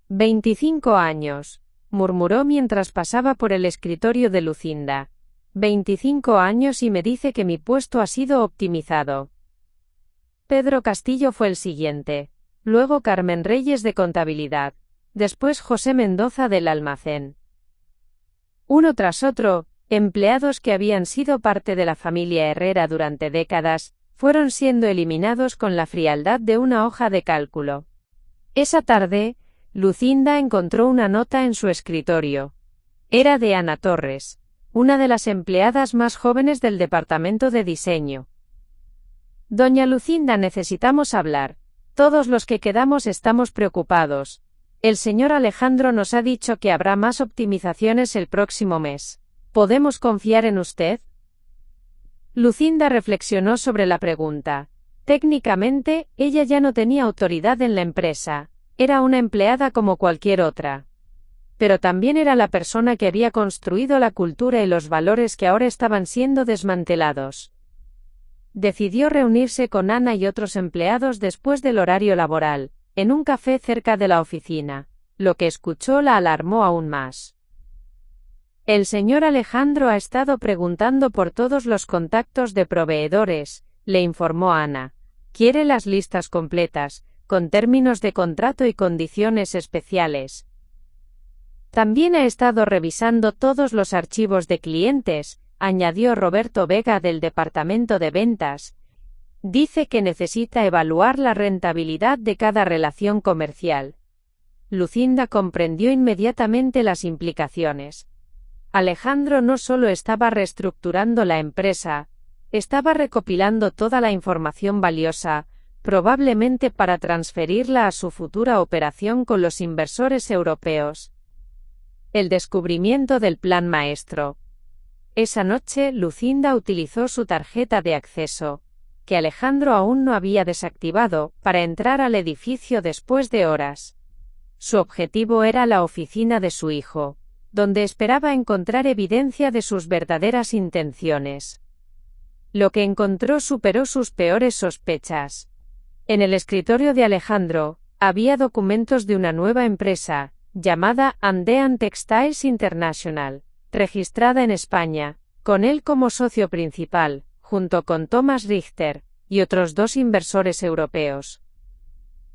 25 años, murmuró mientras pasaba por el escritorio de Lucinda. 25 años y me dice que mi puesto ha sido optimizado. Pedro Castillo fue el siguiente. Luego Carmen Reyes de Contabilidad. Después José Mendoza del Almacén. Uno tras otro, empleados que habían sido parte de la familia Herrera durante décadas, fueron siendo eliminados con la frialdad de una hoja de cálculo. Esa tarde, Lucinda encontró una nota en su escritorio. Era de Ana Torres, una de las empleadas más jóvenes del departamento de diseño. Doña Lucinda, necesitamos hablar. Todos los que quedamos estamos preocupados. El señor Alejandro nos ha dicho que habrá más optimizaciones el próximo mes. ¿Podemos confiar en usted? Lucinda reflexionó sobre la pregunta. Técnicamente, ella ya no tenía autoridad en la empresa. Era una empleada como cualquier otra. Pero también era la persona que había construido la cultura y los valores que ahora estaban siendo desmantelados. Decidió reunirse con Ana y otros empleados después del horario laboral, en un café cerca de la oficina. Lo que escuchó la alarmó aún más. El señor Alejandro ha estado preguntando por todos los contactos de proveedores, le informó Ana. Quiere las listas completas, con términos de contrato y condiciones especiales. También ha estado revisando todos los archivos de clientes, añadió Roberto Vega del departamento de ventas. Dice que necesita evaluar la rentabilidad de cada relación comercial. Lucinda comprendió inmediatamente las implicaciones. Alejandro no solo estaba reestructurando la empresa, estaba recopilando toda la información valiosa, probablemente para transferirla a su futura operación con los inversores europeos. El descubrimiento del plan maestro. Esa noche, Lucinda utilizó su tarjeta de acceso, que Alejandro aún no había desactivado, para entrar al edificio después de horas. Su objetivo era la oficina de su hijo, donde esperaba encontrar evidencia de sus verdaderas intenciones. Lo que encontró superó sus peores sospechas. En el escritorio de Alejandro, había documentos de una nueva empresa, llamada Andean Textiles International, registrada en España, con él como socio principal, junto con Thomas Richter, y otros 2 inversores europeos.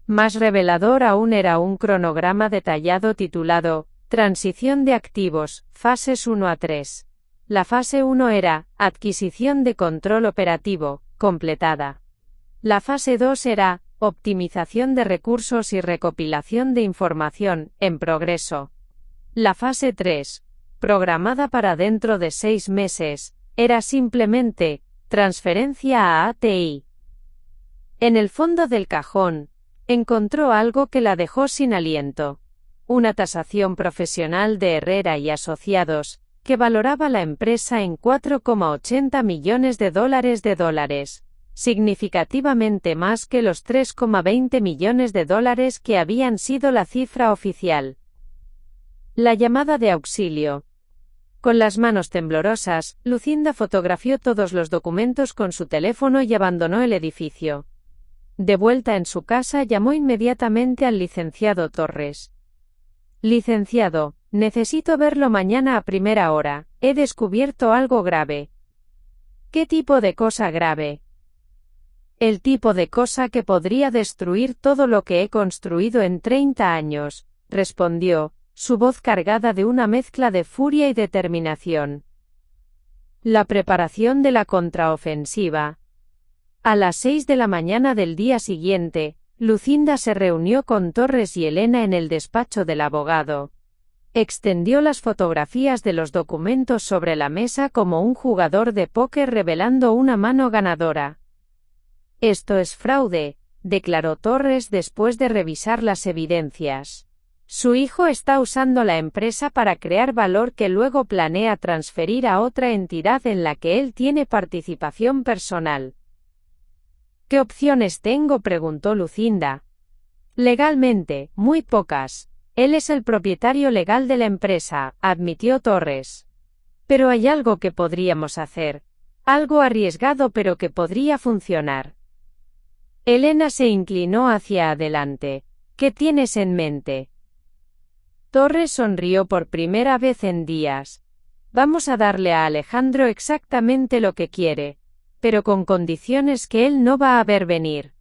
Más revelador aún era un cronograma detallado titulado Transición de activos, fases 1 a 3. La fase 1 era adquisición de control operativo, completada. La fase 2 era optimización de recursos y recopilación de información, en progreso. La fase 3, programada para dentro de 6 meses, era simplemente transferencia a ATI. En el fondo del cajón, encontró algo que la dejó sin aliento. Una tasación profesional de Herrera y Asociados, que valoraba la empresa en $4,80 millones, significativamente más que los $3,20 millones que habían sido la cifra oficial. La llamada de auxilio. Con las manos temblorosas, Lucinda fotografió todos los documentos con su teléfono y abandonó el edificio. De vuelta en su casa, llamó inmediatamente al licenciado Torres. Licenciado, necesito verlo mañana a primera hora. He descubierto algo grave. ¿Qué tipo de cosa grave? El tipo de cosa que podría destruir todo lo que he construido en 30 años, respondió, su voz cargada de una mezcla de furia y determinación. La preparación de la contraofensiva. A las 6 de la mañana del día siguiente, Lucinda se reunió con Torres y Elena en el despacho del abogado. Extendió las fotografías de los documentos sobre la mesa como un jugador de póker revelando una mano ganadora. Esto es fraude, declaró Torres después de revisar las evidencias. Su hijo está usando la empresa para crear valor que luego planea transferir a otra entidad en la que él tiene participación personal. ¿Qué opciones tengo?, preguntó Lucinda. Legalmente, muy pocas. Él es el propietario legal de la empresa, admitió Torres. Pero hay algo que podríamos hacer. Algo arriesgado pero que podría funcionar. Elena se inclinó hacia adelante. ¿Qué tienes en mente? Torres sonrió por primera vez en días. Vamos a darle a Alejandro exactamente lo que quiere, pero con condiciones que él no va a ver venir.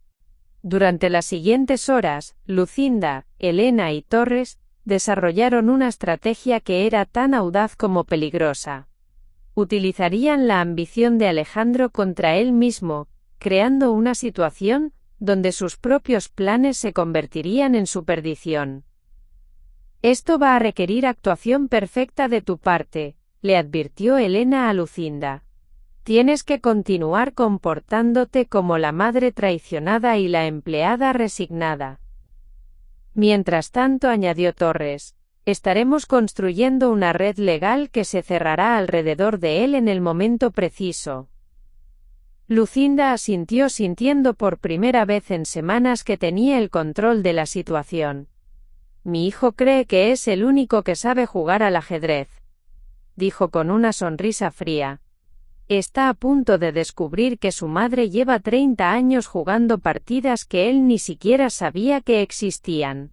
Durante las siguientes horas, Lucinda, Elena y Torres desarrollaron una estrategia que era tan audaz como peligrosa. Utilizarían la ambición de Alejandro contra él mismo, creando una situación donde sus propios planes se convertirían en su perdición. Esto va a requerir actuación perfecta de tu parte, le advirtió Elena a Lucinda. Tienes que continuar comportándote como la madre traicionada y la empleada resignada. Mientras tanto, añadió Torres, estaremos construyendo una red legal que se cerrará alrededor de él en el momento preciso. Lucinda asintió, sintiendo por primera vez en semanas que tenía el control de la situación. Mi hijo cree que es el único que sabe jugar al ajedrez, dijo con una sonrisa fría. Está a punto de descubrir que su madre lleva 30 años jugando partidas que él ni siquiera sabía que existían.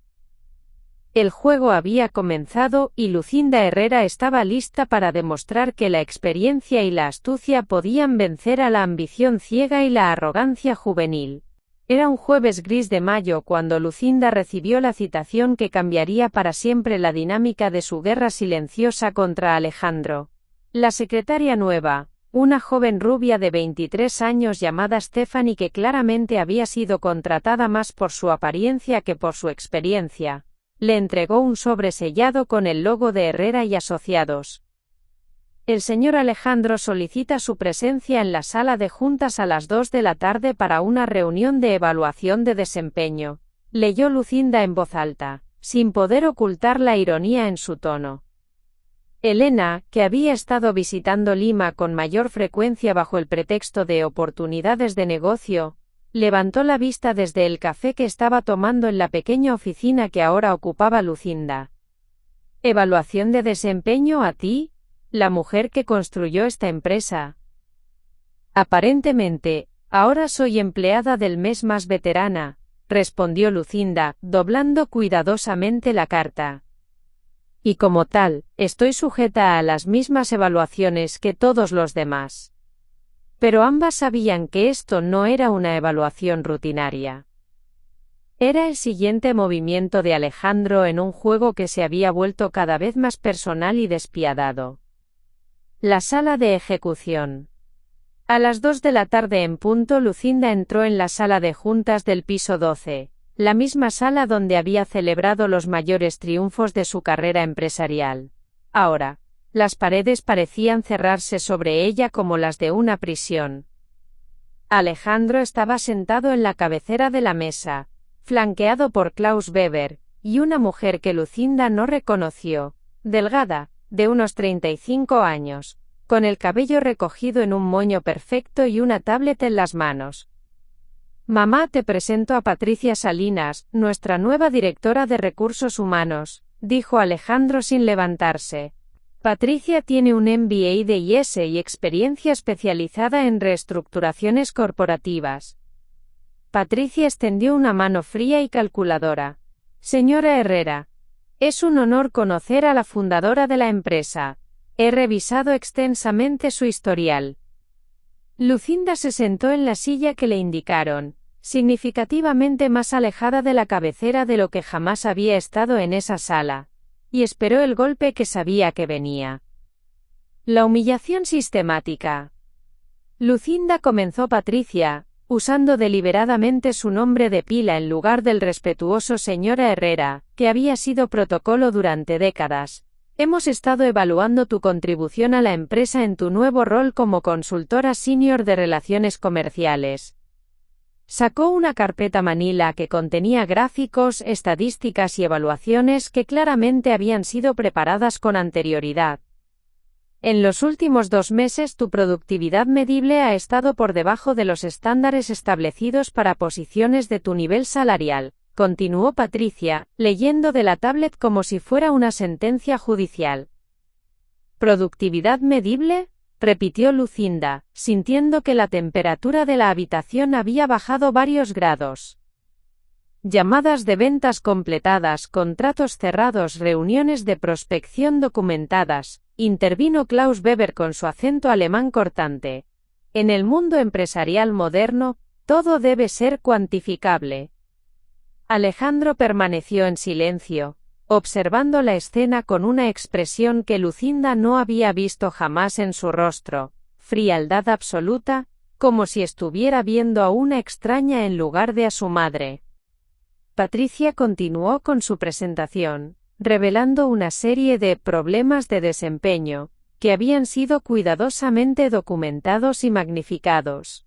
El juego había comenzado y Lucinda Herrera estaba lista para demostrar que la experiencia y la astucia podían vencer a la ambición ciega y la arrogancia juvenil. Era un jueves gris de mayo cuando Lucinda recibió la citación que cambiaría para siempre la dinámica de su guerra silenciosa contra Alejandro. La secretaria nueva, una joven rubia de 23 años llamada Stephanie, que claramente había sido contratada más por su apariencia que por su experiencia, le entregó un sobre sellado con el logo de Herrera y Asociados. El señor Alejandro solicita su presencia en la sala de juntas a las 2 de la tarde para una reunión de evaluación de desempeño, leyó Lucinda en voz alta, sin poder ocultar la ironía en su tono. Elena, que había estado visitando Lima con mayor frecuencia bajo el pretexto de oportunidades de negocio, levantó la vista desde el café que estaba tomando en la pequeña oficina que ahora ocupaba Lucinda. ¿Evaluación de desempeño a ti? La mujer que construyó esta empresa. Aparentemente, ahora soy empleada del mes más veterana, respondió Lucinda, doblando cuidadosamente la carta. Y como tal, estoy sujeta a las mismas evaluaciones que todos los demás. Pero ambas sabían que esto no era una evaluación rutinaria. Era el siguiente movimiento de Alejandro en un juego que se había vuelto cada vez más personal y despiadado. La sala de ejecución. A las 2 de la tarde en punto, Lucinda entró en la sala de juntas del piso 12, la misma sala donde había celebrado los mayores triunfos de su carrera empresarial. Ahora, las paredes parecían cerrarse sobre ella como las de una prisión. Alejandro estaba sentado en la cabecera de la mesa, flanqueado por Klaus Weber, y una mujer que Lucinda no reconoció, delgada, de unos 35 años, con el cabello recogido en un moño perfecto y una tablet en las manos. Mamá, te presento a Patricia Salinas, nuestra nueva directora de Recursos Humanos, dijo Alejandro sin levantarse. Patricia tiene un MBA de IES y experiencia especializada en reestructuraciones corporativas. Patricia extendió una mano fría y calculadora. Señora Herrera, es un honor conocer a la fundadora de la empresa. He revisado extensamente su historial. Lucinda se sentó en la silla que le indicaron, significativamente más alejada de la cabecera de lo que jamás había estado en esa sala, y esperó el golpe que sabía que venía. La humillación sistemática. Lucinda, comenzó Patricia, usando deliberadamente su nombre de pila en lugar del respetuoso señora Herrera, que había sido protocolo durante décadas. Hemos estado evaluando tu contribución a la empresa en tu nuevo rol como consultora senior de relaciones comerciales. Sacó una carpeta manila que contenía gráficos, estadísticas y evaluaciones que claramente habían sido preparadas con anterioridad. En los últimos 2 meses tu productividad medible ha estado por debajo de los estándares establecidos para posiciones de tu nivel salarial, continuó Patricia, leyendo de la tablet como si fuera una sentencia judicial. ¿Productividad medible?, repitió Lucinda, sintiendo que la temperatura de la habitación había bajado varios grados. Llamadas de ventas completadas, contratos cerrados, reuniones de prospección documentadas, intervino Klaus Weber con su acento alemán cortante. En el mundo empresarial moderno, todo debe ser cuantificable. Alejandro permaneció en silencio, observando la escena con una expresión que Lucinda no había visto jamás en su rostro, frialdad absoluta, como si estuviera viendo a una extraña en lugar de a su madre. Patricia continuó con su presentación, revelando una serie de problemas de desempeño, que habían sido cuidadosamente documentados y magnificados.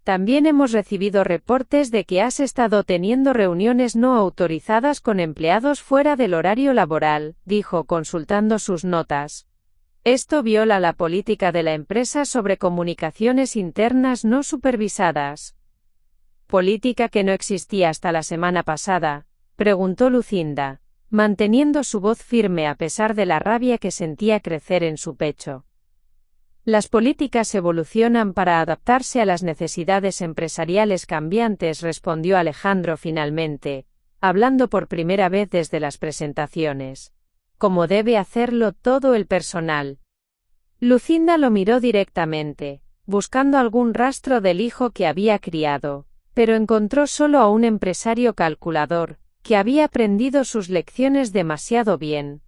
También hemos recibido reportes de que has estado teniendo reuniones no autorizadas con empleados fuera del horario laboral, dijo consultando sus notas. Esto viola la política de la empresa sobre comunicaciones internas no supervisadas. ¿Política que no existía hasta la semana pasada?, preguntó Lucinda, manteniendo su voz firme a pesar de la rabia que sentía crecer en su pecho. Las políticas evolucionan para adaptarse a las necesidades empresariales cambiantes, respondió Alejandro finalmente, hablando por primera vez desde las presentaciones. Como debe hacerlo todo el personal. Lucinda lo miró directamente, buscando algún rastro del hijo que había criado, pero encontró solo a un empresario calculador, que había aprendido sus lecciones demasiado bien.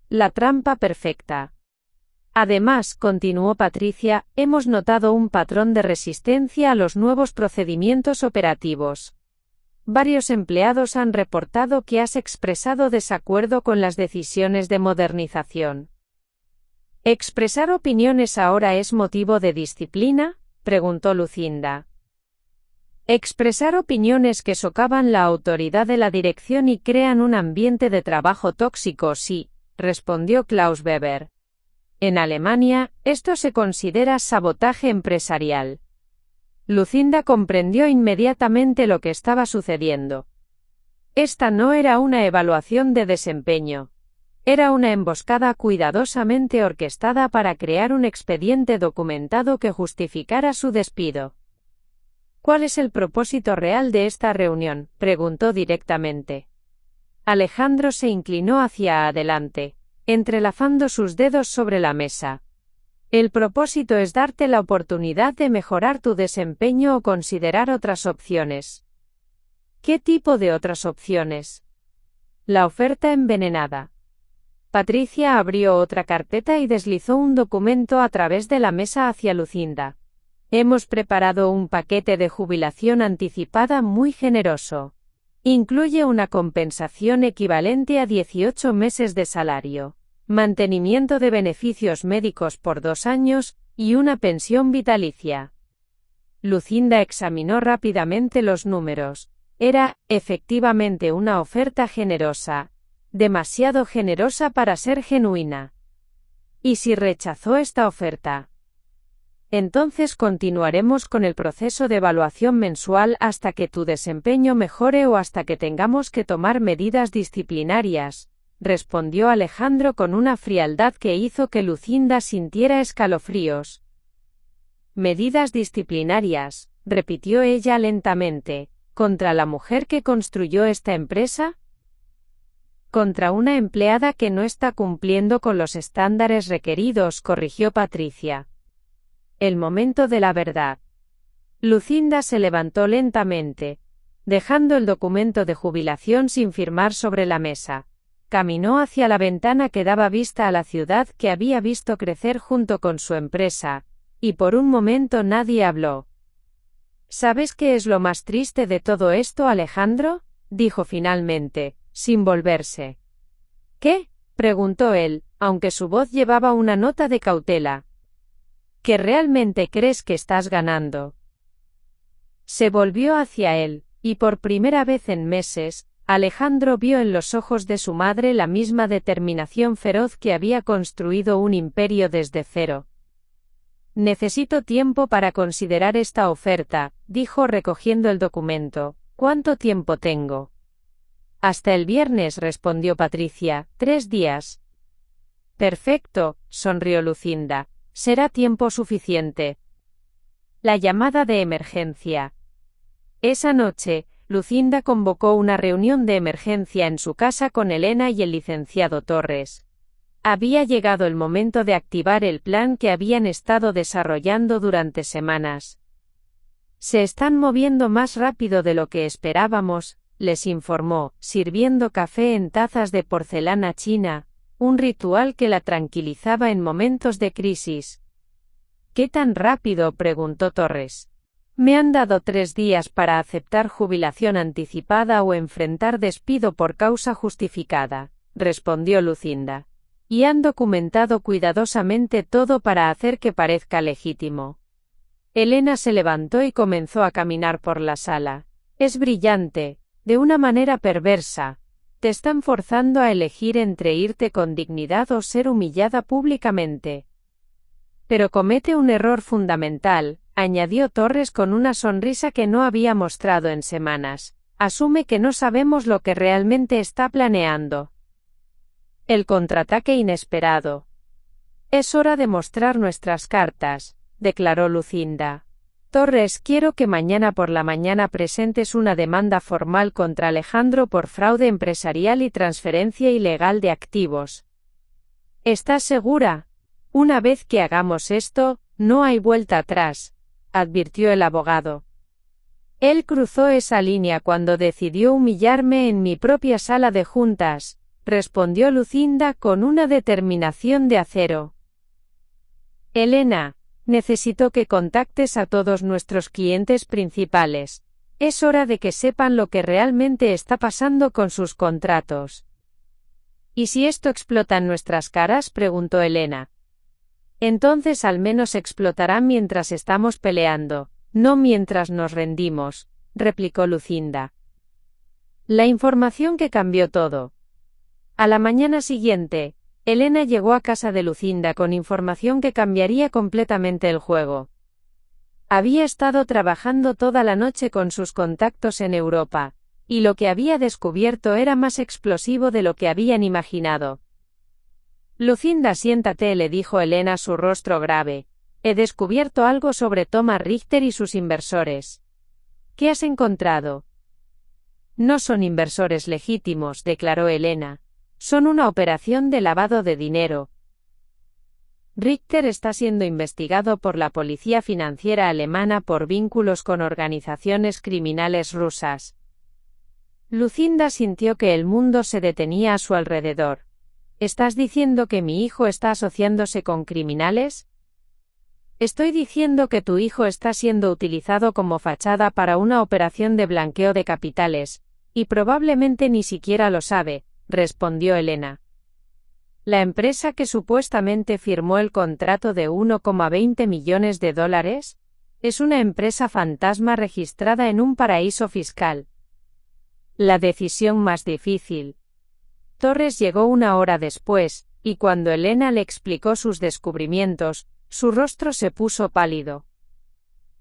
La trampa perfecta. Además, continuó Patricia, hemos notado un patrón de resistencia a los nuevos procedimientos operativos. Varios empleados han reportado que has expresado desacuerdo con las decisiones de modernización. ¿Expresar opiniones ahora es motivo de disciplina?, preguntó Lucinda. Expresar opiniones que socavan la autoridad de la dirección y crean un ambiente de trabajo tóxico, sí, respondió Klaus Weber. En Alemania, esto se considera sabotaje empresarial. Lucinda comprendió inmediatamente lo que estaba sucediendo. Esta no era una evaluación de desempeño. Era una emboscada cuidadosamente orquestada para crear un expediente documentado que justificara su despido. ¿Cuál es el propósito real de esta reunión?, preguntó directamente. Alejandro se inclinó hacia adelante, entrelazando sus dedos sobre la mesa. El propósito es darte la oportunidad de mejorar tu desempeño o considerar otras opciones. ¿Qué tipo de otras opciones? La oferta envenenada. Patricia abrió otra carpeta y deslizó un documento a través de la mesa hacia Lucinda. Hemos preparado un paquete de jubilación anticipada muy generoso. Incluye una compensación equivalente a 18 meses de salario, mantenimiento de beneficios médicos por 2 años, y una pensión vitalicia. Lucinda examinó rápidamente los números. Era, efectivamente, una oferta generosa, demasiado generosa para ser genuina. ¿Y si rechazó esta oferta? Entonces continuaremos con el proceso de evaluación mensual hasta que tu desempeño mejore o hasta que tengamos que tomar medidas disciplinarias, respondió Alejandro con una frialdad que hizo que Lucinda sintiera escalofríos. Medidas disciplinarias, repitió ella lentamente, ¿contra la mujer que construyó esta empresa? Contra una empleada que no está cumpliendo con los estándares requeridos, corrigió Patricia. El momento de la verdad. Lucinda se levantó lentamente, dejando el documento de jubilación sin firmar sobre la mesa. Caminó hacia la ventana que daba vista a la ciudad que había visto crecer junto con su empresa, y por un momento nadie habló. ¿Sabes qué es lo más triste de todo esto, Alejandro?, dijo finalmente, sin volverse. ¿Qué?, preguntó él, aunque su voz llevaba una nota de cautela. ¿Que realmente crees que estás ganando? Se volvió hacia él, y por primera vez en meses, Alejandro vio en los ojos de su madre la misma determinación feroz que había construido un imperio desde cero. Necesito tiempo para considerar esta oferta, dijo recogiendo el documento. ¿Cuánto tiempo tengo? Hasta el viernes, respondió Patricia. 3 días. Perfecto, sonrió Lucinda. Será tiempo suficiente. La llamada de emergencia. Esa noche, Lucinda convocó una reunión de emergencia en su casa con Elena y el licenciado Torres. Había llegado el momento de activar el plan que habían estado desarrollando durante semanas. Se están moviendo más rápido de lo que esperábamos, les informó, sirviendo café en tazas de porcelana china, un ritual que la tranquilizaba en momentos de crisis. ¿Qué tan rápido?, preguntó Torres. Me han dado 3 días para aceptar jubilación anticipada o enfrentar despido por causa justificada, respondió Lucinda. Y han documentado cuidadosamente todo para hacer que parezca legítimo. Elena se levantó y comenzó a caminar por la sala. Es brillante, de una manera perversa. Te están forzando a elegir entre irte con dignidad o ser humillada públicamente. Pero comete un error fundamental, añadió Torres con una sonrisa que no había mostrado en semanas. Asume que no sabemos lo que realmente está planeando. El contraataque inesperado. Es hora de mostrar nuestras cartas, declaró Lucinda. Torres, quiero que mañana por la mañana presentes una demanda formal contra Alejandro por fraude empresarial y transferencia ilegal de activos. ¿Estás segura? Una vez que hagamos esto, no hay vuelta atrás, advirtió el abogado. Él cruzó esa línea cuando decidió humillarme en mi propia sala de juntas, respondió Lucinda con una determinación de acero. Elena, necesito que contactes a todos nuestros clientes principales. Es hora de que sepan lo que realmente está pasando con sus contratos. ¿Y si esto explota en nuestras caras?, preguntó Elena. Entonces al menos explotará mientras estamos peleando, no mientras nos rendimos, replicó Lucinda. La información que cambió todo. A la mañana siguiente, Elena llegó a casa de Lucinda con información que cambiaría completamente el juego. Había estado trabajando toda la noche con sus contactos en Europa, y lo que había descubierto era más explosivo de lo que habían imaginado. Lucinda, siéntate, le dijo Elena, su rostro grave. He descubierto algo sobre Thomas Richter y sus inversores. ¿Qué has encontrado? No son inversores legítimos, declaró Elena. Son una operación de lavado de dinero. Richter está siendo investigado por la policía financiera alemana por vínculos con organizaciones criminales rusas. Lucinda sintió que el mundo se detenía a su alrededor. ¿Estás diciendo que mi hijo está asociándose con criminales? Estoy diciendo que tu hijo está siendo utilizado como fachada para una operación de blanqueo de capitales, y probablemente ni siquiera lo sabe, respondió Elena. La empresa que supuestamente firmó el contrato de 1,20 millones de dólares, es una empresa fantasma registrada en un paraíso fiscal. La decisión más difícil. Torres llegó una hora después, y cuando Elena le explicó sus descubrimientos, su rostro se puso pálido.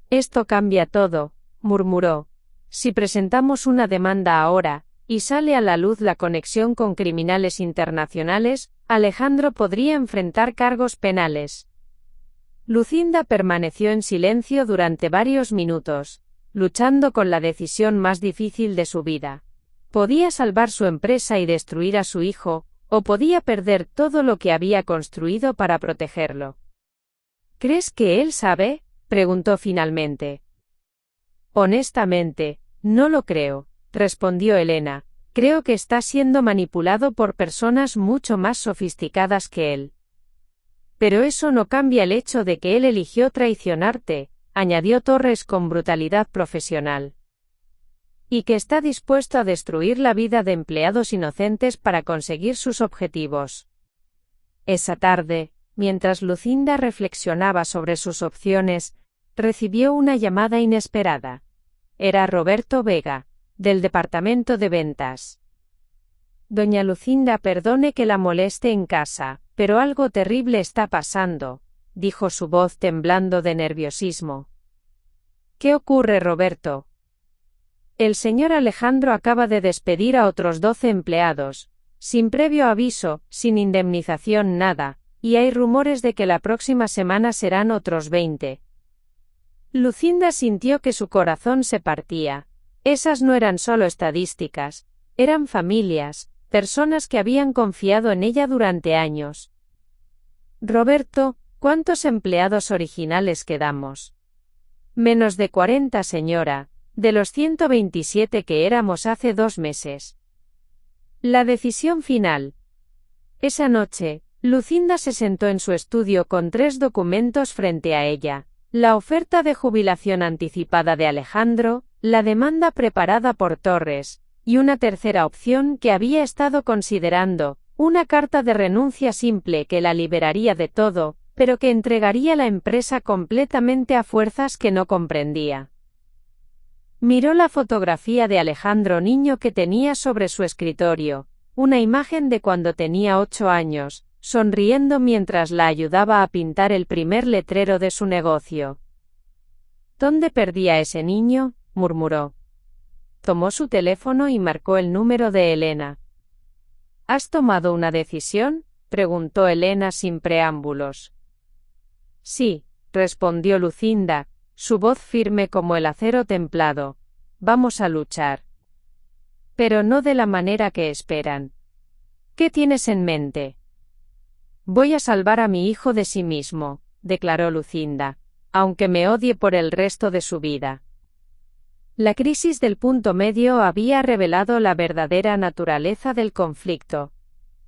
Esto cambia todo, murmuró. Si presentamos una demanda ahora, y sale a la luz la conexión con criminales internacionales, Alejandro podría enfrentar cargos penales. Lucinda permaneció en silencio durante varios minutos, luchando con la decisión más difícil de su vida. Podía salvar su empresa y destruir a su hijo, o podía perder todo lo que había construido para protegerlo. ¿Crees que él sabe?, preguntó finalmente. Honestamente, no lo creo, respondió Elena. Creo que está siendo manipulado por personas mucho más sofisticadas que él. Pero eso no cambia el hecho de que él eligió traicionarte, añadió Torres con brutalidad profesional. Y que está dispuesto a destruir la vida de empleados inocentes para conseguir sus objetivos. Esa tarde, mientras Lucinda reflexionaba sobre sus opciones, recibió una llamada inesperada. Era Roberto Vega, del departamento de ventas. Doña Lucinda, perdone que la moleste en casa, pero algo terrible está pasando, dijo su voz temblando de nerviosismo. ¿Qué ocurre, Roberto? El señor Alejandro acaba de despedir a otros 12 empleados, sin previo aviso, sin indemnización, nada, y hay rumores de que la próxima semana serán otros 20. Lucinda sintió que su corazón se partía. Esas no eran solo estadísticas, eran familias, personas que habían confiado en ella durante años. Roberto, ¿cuántos empleados originales quedamos? Menos de 40, señora, de los 127 que éramos hace 2 meses. La decisión final. Esa noche, Lucinda se sentó en su estudio con 3 documentos frente a ella: la oferta de jubilación anticipada de Alejandro, la demanda preparada por Torres, y una tercera opción que había estado considerando, una carta de renuncia simple que la liberaría de todo, pero que entregaría la empresa completamente a fuerzas que no comprendía. Miró la fotografía de Alejandro niño que tenía sobre su escritorio, una imagen de cuando tenía 8 años, sonriendo mientras la ayudaba a pintar el primer letrero de su negocio. ¿Dónde perdí a ese niño?, murmuró. Tomó su teléfono y marcó el número de Elena. ¿Has tomado una decisión?, preguntó Elena sin preámbulos. Sí, respondió Lucinda, su voz firme como el acero templado. Vamos a luchar. Pero no de la manera que esperan. ¿Qué tienes en mente? Voy a salvar a mi hijo de sí mismo, declaró Lucinda, aunque me odie por el resto de su vida. La crisis del punto medio había revelado la verdadera naturaleza del conflicto.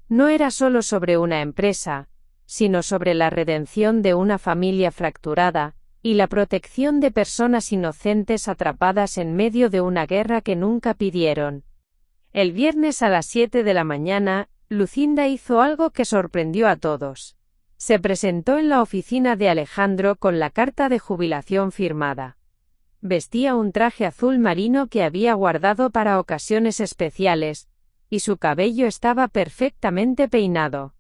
No era solo sobre una empresa, sino sobre la redención de una familia fracturada, y la protección de personas inocentes atrapadas en medio de una guerra que nunca pidieron. El viernes a las 7 de la mañana, Lucinda hizo algo que sorprendió a todos. Se presentó en la oficina de Alejandro con la carta de jubilación firmada. Vestía un traje azul marino que había guardado para ocasiones especiales, y su cabello estaba perfectamente peinado.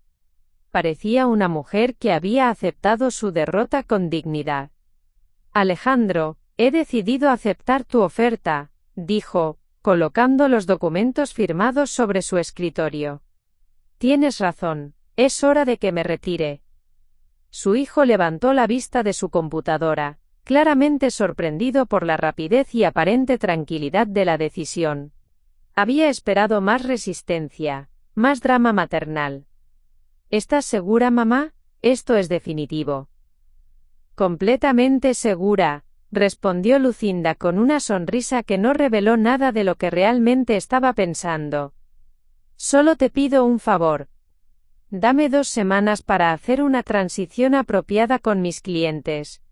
Parecía una mujer que había aceptado su derrota con dignidad. Alejandro, he decidido aceptar tu oferta, dijo, colocando los documentos firmados sobre su escritorio. Tienes razón, es hora de que me retire. Su hijo levantó la vista de su computadora, claramente sorprendido por la rapidez y aparente tranquilidad de la decisión. Había esperado más resistencia, más drama maternal. ¿Estás segura, mamá? Esto es definitivo. Completamente segura, respondió Lucinda con una sonrisa que no reveló nada de lo que realmente estaba pensando. Solo te pido un favor. Dame 2 semanas para hacer una transición apropiada con mis clientes.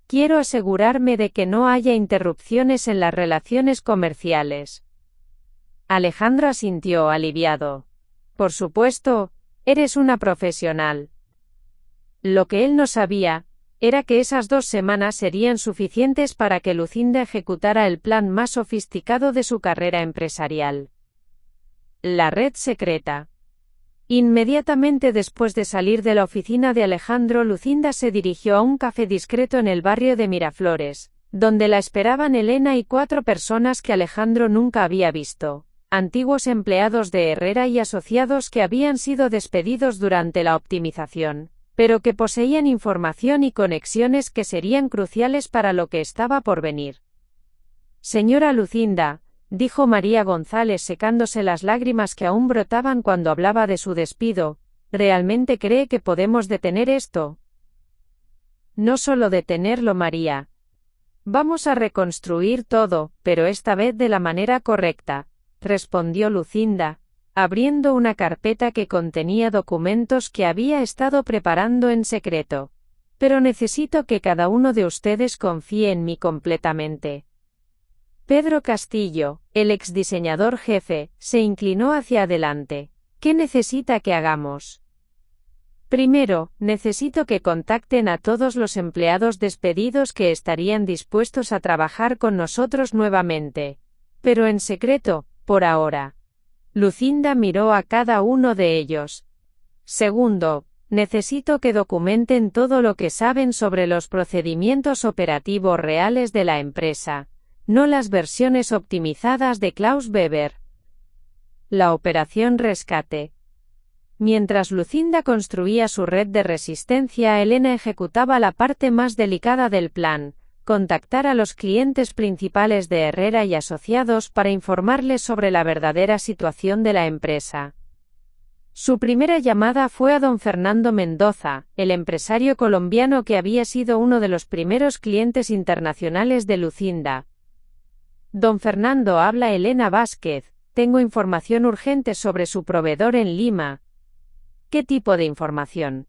Quiero asegurarme de que no haya interrupciones en las relaciones comerciales. Alejandro asintió aliviado. Por supuesto, eres una profesional. Lo que él no sabía, era que esas 2 semanas serían suficientes para que Lucinda ejecutara el plan más sofisticado de su carrera empresarial. La red secreta. Inmediatamente después de salir de la oficina de Alejandro, Lucinda se dirigió a un café discreto en el barrio de Miraflores, donde la esperaban Elena y 4 personas que Alejandro nunca había visto, antiguos empleados de Herrera y Asociados que habían sido despedidos durante la optimización, pero que poseían información y conexiones que serían cruciales para lo que estaba por venir. Señora Lucinda, dijo María González secándose las lágrimas que aún brotaban cuando hablaba de su despido, ¿realmente cree que podemos detener esto? No solo detenerlo, María. Vamos a reconstruir todo, pero esta vez de la manera correcta, respondió Lucinda, abriendo una carpeta que contenía documentos que había estado preparando en secreto. Pero necesito que cada uno de ustedes confíe en mí completamente. Pedro Castillo, el exdiseñador jefe, se inclinó hacia adelante. ¿Qué necesita que hagamos? Primero, necesito que contacten a todos los empleados despedidos que estarían dispuestos a trabajar con nosotros nuevamente. Pero en secreto, por ahora. Lucinda miró a cada uno de ellos. Segundo, necesito que documenten todo lo que saben sobre los procedimientos operativos reales de la empresa, no las versiones optimizadas de Klaus Weber. La operación rescate. Mientras Lucinda construía su red de resistencia, Elena ejecutaba la parte más delicada del plan: contactar a los clientes principales de Herrera y Asociados para informarles sobre la verdadera situación de la empresa. Su primera llamada fue a don Fernando Mendoza, el empresario colombiano que había sido uno de los primeros clientes internacionales de Lucinda. Don Fernando, habla Elena Vázquez, tengo información urgente sobre su proveedor en Lima. ¿Qué tipo de información?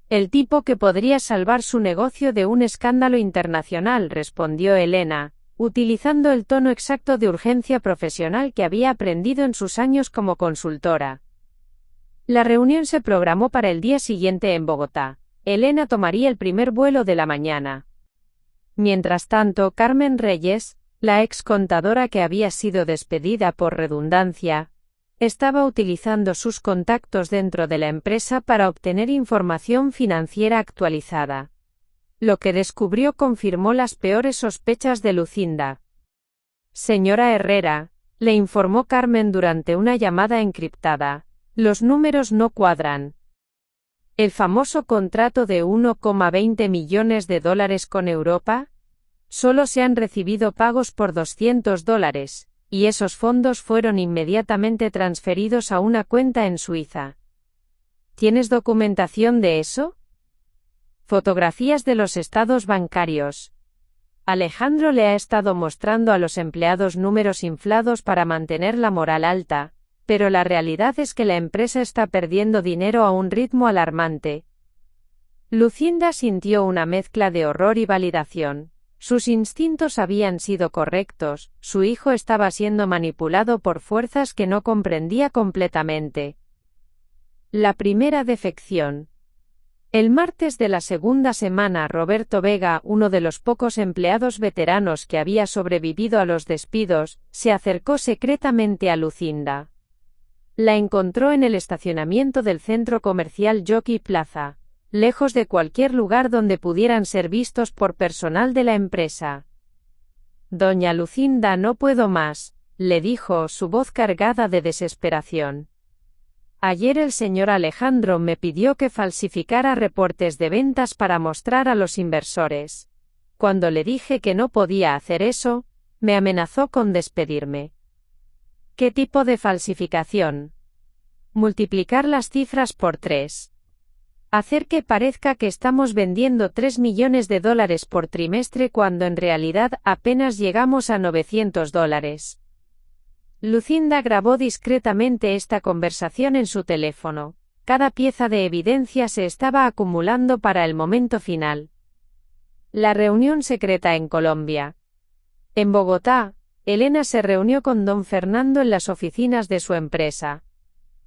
El tipo que podría salvar su negocio de un escándalo internacional, respondió Elena, utilizando el tono exacto de urgencia profesional que había aprendido en sus años como consultora. La reunión se programó para el día siguiente en Bogotá. Elena tomaría el primer vuelo de la mañana. Mientras tanto, Carmen Reyes, la ex contadora que había sido despedida por redundancia, estaba utilizando sus contactos dentro de la empresa para obtener información financiera actualizada. Lo que descubrió confirmó las peores sospechas de Lucinda. Señora Herrera, le informó Carmen durante una llamada encriptada, los números no cuadran. ¿El famoso contrato de 1,20 millones de dólares con Europa? Solo se han recibido pagos por $200, y esos fondos fueron inmediatamente transferidos a una cuenta en Suiza. ¿Tienes documentación de eso? Fotografías de los estados bancarios. Alejandro le ha estado mostrando a los empleados números inflados para mantener la moral alta, pero la realidad es que la empresa está perdiendo dinero a un ritmo alarmante. Lucinda sintió una mezcla de horror y validación. Sus instintos habían sido correctos, su hijo estaba siendo manipulado por fuerzas que no comprendía completamente. La primera defección. El martes de la segunda semana, Roberto Vega, uno de los pocos empleados veteranos que había sobrevivido a los despidos, se acercó secretamente a Lucinda. La encontró en el estacionamiento del centro comercial Jockey Plaza, lejos de cualquier lugar donde pudieran ser vistos por personal de la empresa. Doña Lucinda, no puedo más, le dijo, su voz cargada de desesperación. Ayer el señor Alejandro me pidió que falsificara reportes de ventas para mostrar a los inversores. Cuando le dije que no podía hacer eso, me amenazó con despedirme. ¿Qué tipo de falsificación? Multiplicar las cifras por 3. Hacer que parezca que estamos vendiendo $3 millones por trimestre cuando en realidad apenas llegamos a $900. Lucinda grabó discretamente esta conversación en su teléfono. Cada pieza de evidencia se estaba acumulando para el momento final. La reunión secreta en Colombia. En Bogotá, Elena se reunió con don Fernando en las oficinas de su empresa.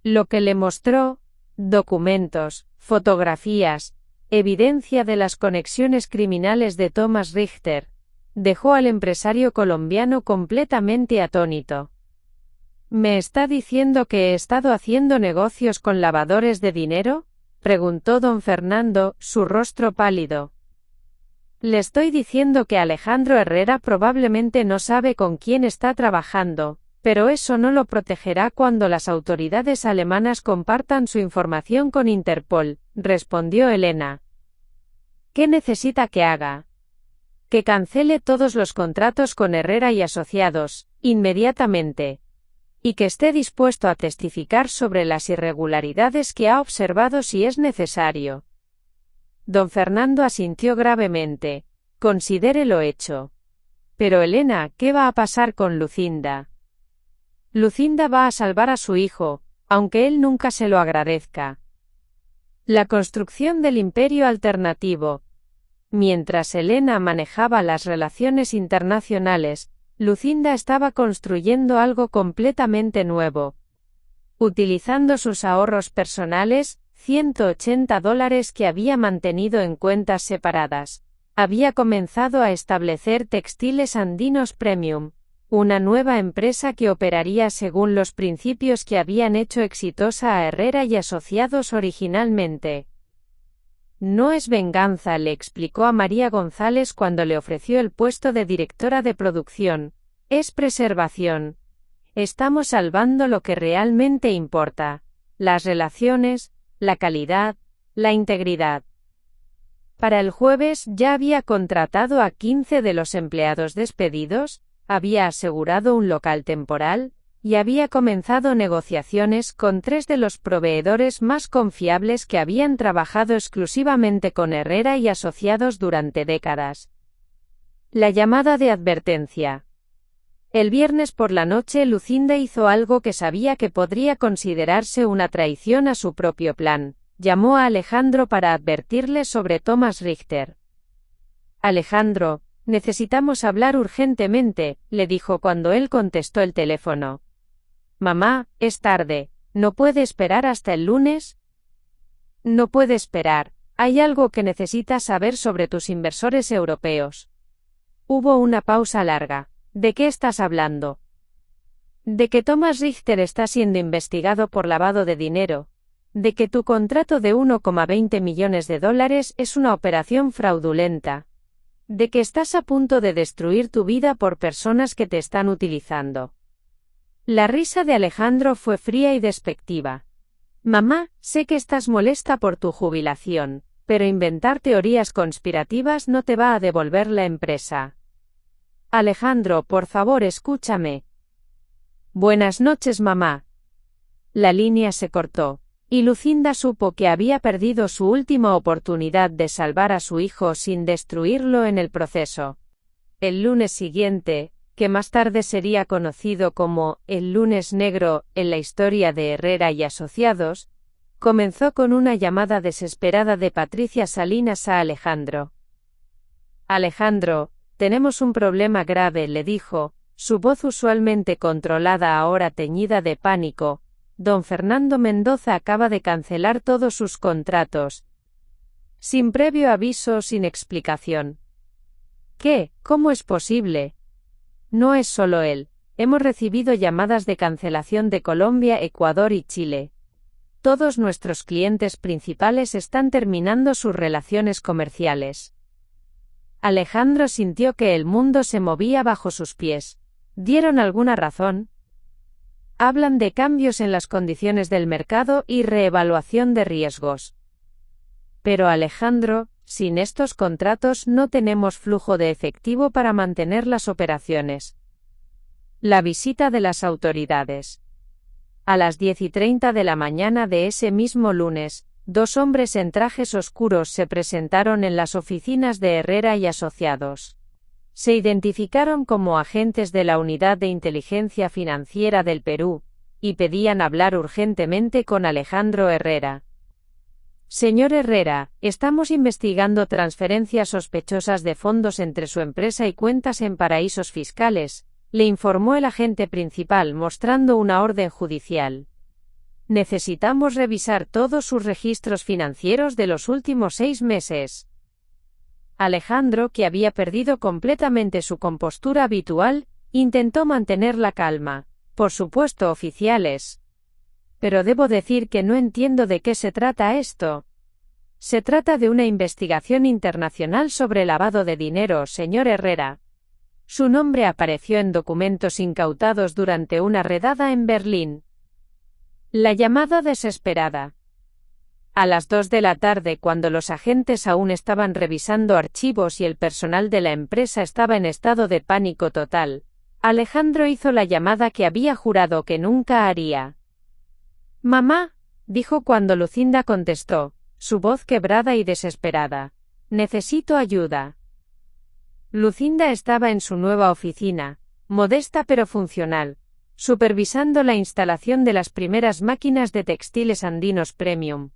Lo que le mostró, documentos, fotografías, evidencia de las conexiones criminales de Thomas Richter, dejó al empresario colombiano completamente atónito. ¿Me está diciendo que he estado haciendo negocios con lavadores de dinero?, preguntó don Fernando, su rostro pálido. Le estoy diciendo que Alejandro Herrera probablemente no sabe con quién está trabajando, pero eso no lo protegerá cuando las autoridades alemanas compartan su información con Interpol, respondió Elena. ¿Qué necesita que haga? Que cancele todos los contratos con Herrera y Asociados, inmediatamente. Y que esté dispuesto a testificar sobre las irregularidades que ha observado si es necesario. Don Fernando asintió gravemente. Considere lo hecho. Pero Elena, ¿qué va a pasar con Lucinda? Lucinda va a salvar a su hijo, aunque él nunca se lo agradezca. La construcción del imperio alternativo. Mientras Elena manejaba las relaciones internacionales, Lucinda estaba construyendo algo completamente nuevo. Utilizando sus ahorros personales, $180 que había mantenido en cuentas separadas, había comenzado a establecer Textiles Andinos Premium, una nueva empresa que operaría según los principios que habían hecho exitosa a Herrera y Asociados originalmente. No es venganza, le explicó a María González cuando le ofreció el puesto de directora de producción. Es preservación. Estamos salvando lo que realmente importa: las relaciones, la calidad, la integridad. Para el jueves ya había contratado a 15 de los empleados despedidos, había asegurado un local temporal, y había comenzado negociaciones con 3 de los proveedores más confiables que habían trabajado exclusivamente con Herrera y Asociados durante décadas. La llamada de advertencia. El viernes por la noche Lucinda hizo algo que sabía que podría considerarse una traición a su propio plan. Llamó a Alejandro para advertirle sobre Thomas Richter. Alejandro, necesitamos hablar urgentemente, le dijo cuando él contestó el teléfono. Mamá, es tarde, ¿no puede esperar hasta el lunes? No puede esperar, Hay algo que necesitas saber sobre tus inversores europeos. Hubo una pausa larga. ¿De qué estás hablando? De que Thomas Richter está siendo investigado por lavado de dinero. De que tu contrato de 1,20 millones de dólares es una operación fraudulenta. De que estás a punto de destruir tu vida por personas que te están utilizando. La risa de Alejandro fue fría y despectiva. Mamá, sé que estás molesta por tu jubilación, pero inventar teorías conspirativas no te va a devolver la empresa. Alejandro, por favor, escúchame. Buenas noches, mamá. La línea se cortó, y Lucinda supo que había perdido su última oportunidad de salvar a su hijo sin destruirlo en el proceso. El lunes siguiente, que más tarde sería conocido como el lunes negro en la historia de Herrera y Asociados, comenzó con una llamada desesperada de Patricia Salinas a Alejandro. Alejandro, tenemos un problema grave, le dijo, su voz usualmente controlada ahora teñida de pánico. Don Fernando Mendoza acaba de cancelar todos sus contratos. Sin previo aviso, sin explicación. ¿Qué? ¿Cómo es posible? No es solo él. Hemos recibido llamadas de cancelación de Colombia, Ecuador y Chile. Todos nuestros clientes principales están terminando sus relaciones comerciales. Alejandro sintió que el mundo se movía bajo sus pies. ¿Dieron alguna razón? Hablan de cambios en las condiciones del mercado y reevaluación de riesgos. Pero Alejandro, sin estos contratos no tenemos flujo de efectivo para mantener las operaciones. La visita de las autoridades. A las 10:30 de la mañana de ese mismo lunes, 2 hombres en trajes oscuros se presentaron en las oficinas de Herrera y Asociados. Se identificaron como agentes de la Unidad de Inteligencia Financiera del Perú, y pedían hablar urgentemente con Alejandro Herrera. Señor Herrera, estamos investigando transferencias sospechosas de fondos entre su empresa y cuentas en paraísos fiscales, le informó el agente principal mostrando una orden judicial. Necesitamos revisar todos sus registros financieros de los últimos 6 meses. Alejandro, que había perdido completamente su compostura habitual, intentó mantener la calma. Por supuesto, oficiales. Pero debo decir que no entiendo de qué se trata esto. Se trata de una investigación internacional sobre lavado de dinero, señor Herrera. Su nombre apareció en documentos incautados durante una redada en Berlín. La llamada desesperada. A las 2 de la tarde, cuando los agentes aún estaban revisando archivos y el personal de la empresa estaba en estado de pánico total, Alejandro hizo la llamada que había jurado que nunca haría. «Mamá», dijo cuando Lucinda contestó, su voz quebrada y desesperada. «Necesito ayuda». Lucinda estaba en su nueva oficina, modesta pero funcional, supervisando la instalación de las primeras máquinas de textiles andinos premium.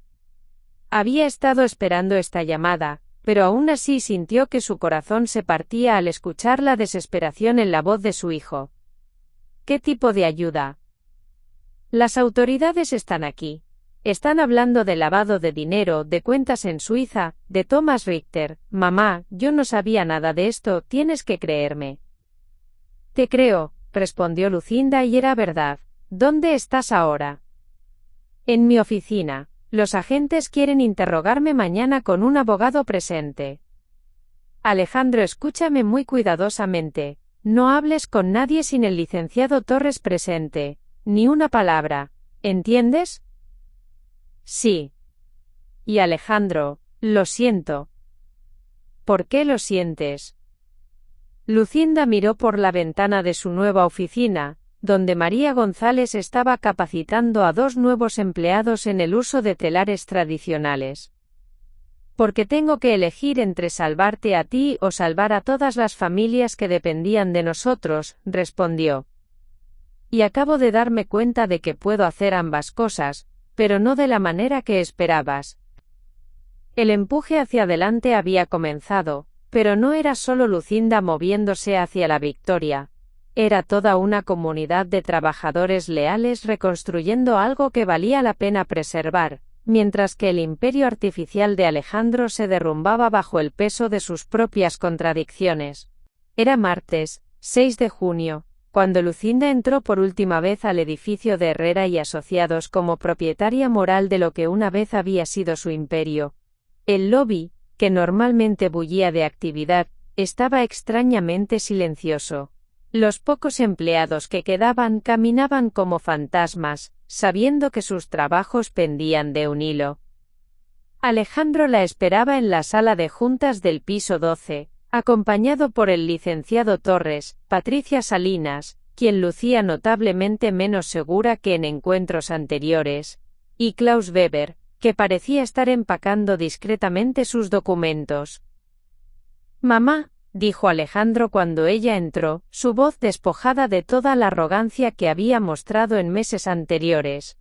Había estado esperando esta llamada, pero aún así sintió que su corazón se partía al escuchar la desesperación en la voz de su hijo. ¿Qué tipo de ayuda? Las autoridades están aquí. Están hablando de lavado de dinero, de cuentas en Suiza, de Thomas Richter. Mamá, yo no sabía nada de esto, tienes que creerme. Te creo, respondió Lucinda y era verdad. ¿Dónde estás ahora? En mi oficina. Los agentes quieren interrogarme mañana con un abogado presente. Alejandro, escúchame muy cuidadosamente. No hables con nadie sin el licenciado Torres presente. Ni una palabra. ¿Entiendes? Sí. Y Alejandro, lo siento. ¿Por qué lo sientes? Lucinda miró por la ventana de su nueva oficina, donde María González estaba capacitando a 2 nuevos empleados en el uso de telares tradicionales. Porque tengo que elegir entre salvarte a ti o salvar a todas las familias que dependían de nosotros, respondió. Y acabo de darme cuenta de que puedo hacer ambas cosas, pero no de la manera que esperabas. El empuje hacia adelante había comenzado, pero no era solo Lucinda moviéndose hacia la victoria. Era toda una comunidad de trabajadores leales reconstruyendo algo que valía la pena preservar, mientras que el imperio artificial de Alejandro se derrumbaba bajo el peso de sus propias contradicciones. Era martes, 6 de junio, cuando Lucinda entró por última vez al edificio de Herrera y Asociados como propietaria moral de lo que una vez había sido su imperio. El lobby, que normalmente bullía de actividad, estaba extrañamente silencioso. Los pocos empleados que quedaban caminaban como fantasmas, sabiendo que sus trabajos pendían de un hilo. Alejandro la esperaba en la sala de juntas del piso 12, acompañado por el licenciado Torres, Patricia Salinas, quien lucía notablemente menos segura que en encuentros anteriores, y Klaus Weber, que parecía estar empacando discretamente sus documentos. «Mamá», dijo Alejandro cuando ella entró, su voz despojada de toda la arrogancia que había mostrado en meses anteriores.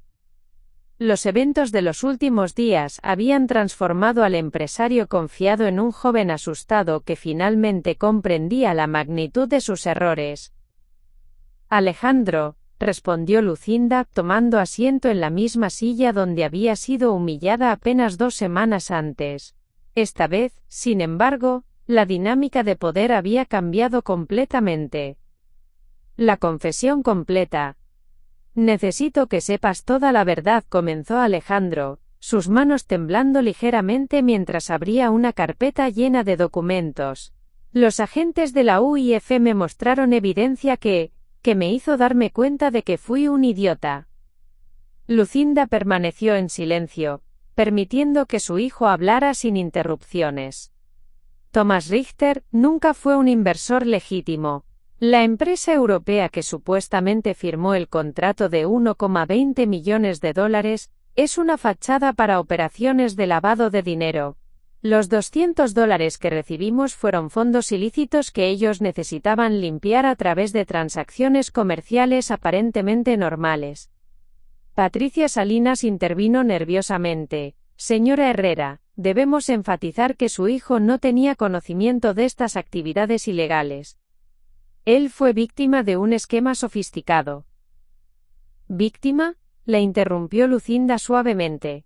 Los eventos de los últimos días habían transformado al empresario confiado en un joven asustado que finalmente comprendía la magnitud de sus errores. «Alejandro», respondió Lucinda, tomando asiento en la misma silla donde había sido humillada apenas 2 semanas antes. Esta vez, sin embargo, la dinámica de poder había cambiado completamente. «La confesión completa. Necesito que sepas toda la verdad», comenzó Alejandro, sus manos temblando ligeramente mientras abría una carpeta llena de documentos. «Los agentes de la UIF me mostraron evidencia que me hizo darme cuenta de que fui un idiota». Lucinda permaneció en silencio, permitiendo que su hijo hablara sin interrupciones. Thomas Richter nunca fue un inversor legítimo. La empresa europea que supuestamente firmó el contrato de $1,20 millones es una fachada para operaciones de lavado de dinero. Los $200 que recibimos fueron fondos ilícitos que ellos necesitaban limpiar a través de transacciones comerciales aparentemente normales. Patricia Salinas intervino nerviosamente. «Señora Herrera, debemos enfatizar que su hijo no tenía conocimiento de estas actividades ilegales. Él fue víctima de un esquema sofisticado». «¿Víctima?», la interrumpió Lucinda suavemente.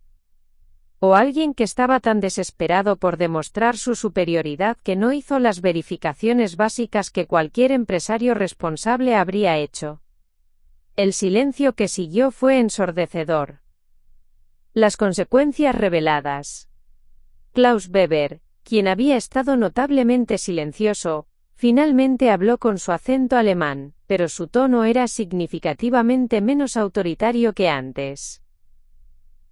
«O alguien que estaba tan desesperado por demostrar su superioridad que no hizo las verificaciones básicas que cualquier empresario responsable habría hecho». El silencio que siguió fue ensordecedor. Las consecuencias reveladas. Klaus Weber, quien había estado notablemente silencioso, finalmente habló con su acento alemán, pero su tono era significativamente menos autoritario que antes.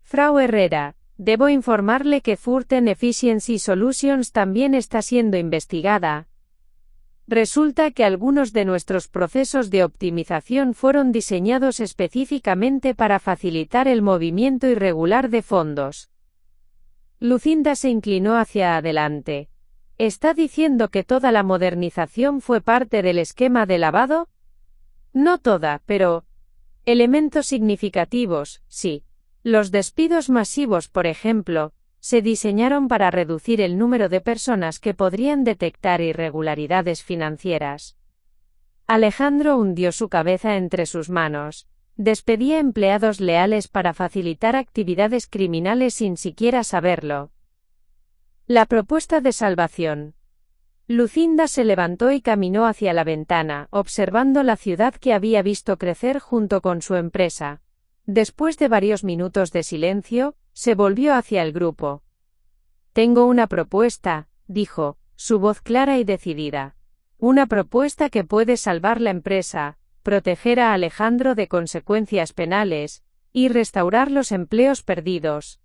«Frau Herrera, debo informarle que Furten Efficiency Solutions también está siendo investigada. Resulta que algunos de nuestros procesos de optimización fueron diseñados específicamente para facilitar el movimiento irregular de fondos». Lucinda se inclinó hacia adelante. «¿Está diciendo que toda la modernización fue parte del esquema de lavado?» «No toda, pero elementos significativos, sí. Los despidos masivos, por ejemplo, se diseñaron para reducir el número de personas que podrían detectar irregularidades financieras». Alejandro hundió su cabeza entre sus manos. Despedía empleados leales para facilitar actividades criminales sin siquiera saberlo. La propuesta de salvación. Lucinda se levantó y caminó hacia la ventana, observando la ciudad que había visto crecer junto con su empresa. Después de varios minutos de silencio, se volvió hacia el grupo. «Tengo una propuesta», dijo, su voz clara y decidida. «Una propuesta que puede salvar la empresa, proteger a Alejandro de consecuencias penales, y restaurar los empleos perdidos».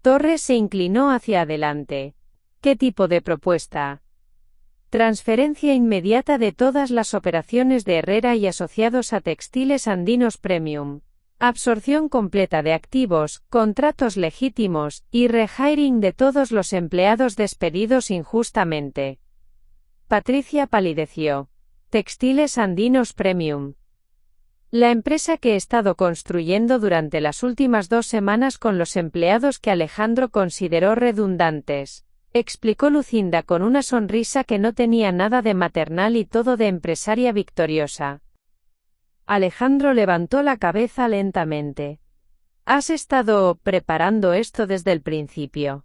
Torres se inclinó hacia adelante. «¿Qué tipo de propuesta?» «Transferencia inmediata de todas las operaciones de Herrera y Asociados a Textiles Andinos Premium. Absorción completa de activos, contratos legítimos, y rehiring de todos los empleados despedidos injustamente». Patricia palideció. «Textiles Andinos Premium. La empresa que he estado construyendo durante las últimas 2 semanas con los empleados que Alejandro consideró redundantes», explicó Lucinda con una sonrisa que no tenía nada de maternal y todo de empresaria victoriosa. Alejandro levantó la cabeza lentamente. ¿Has estado preparando esto desde el principio?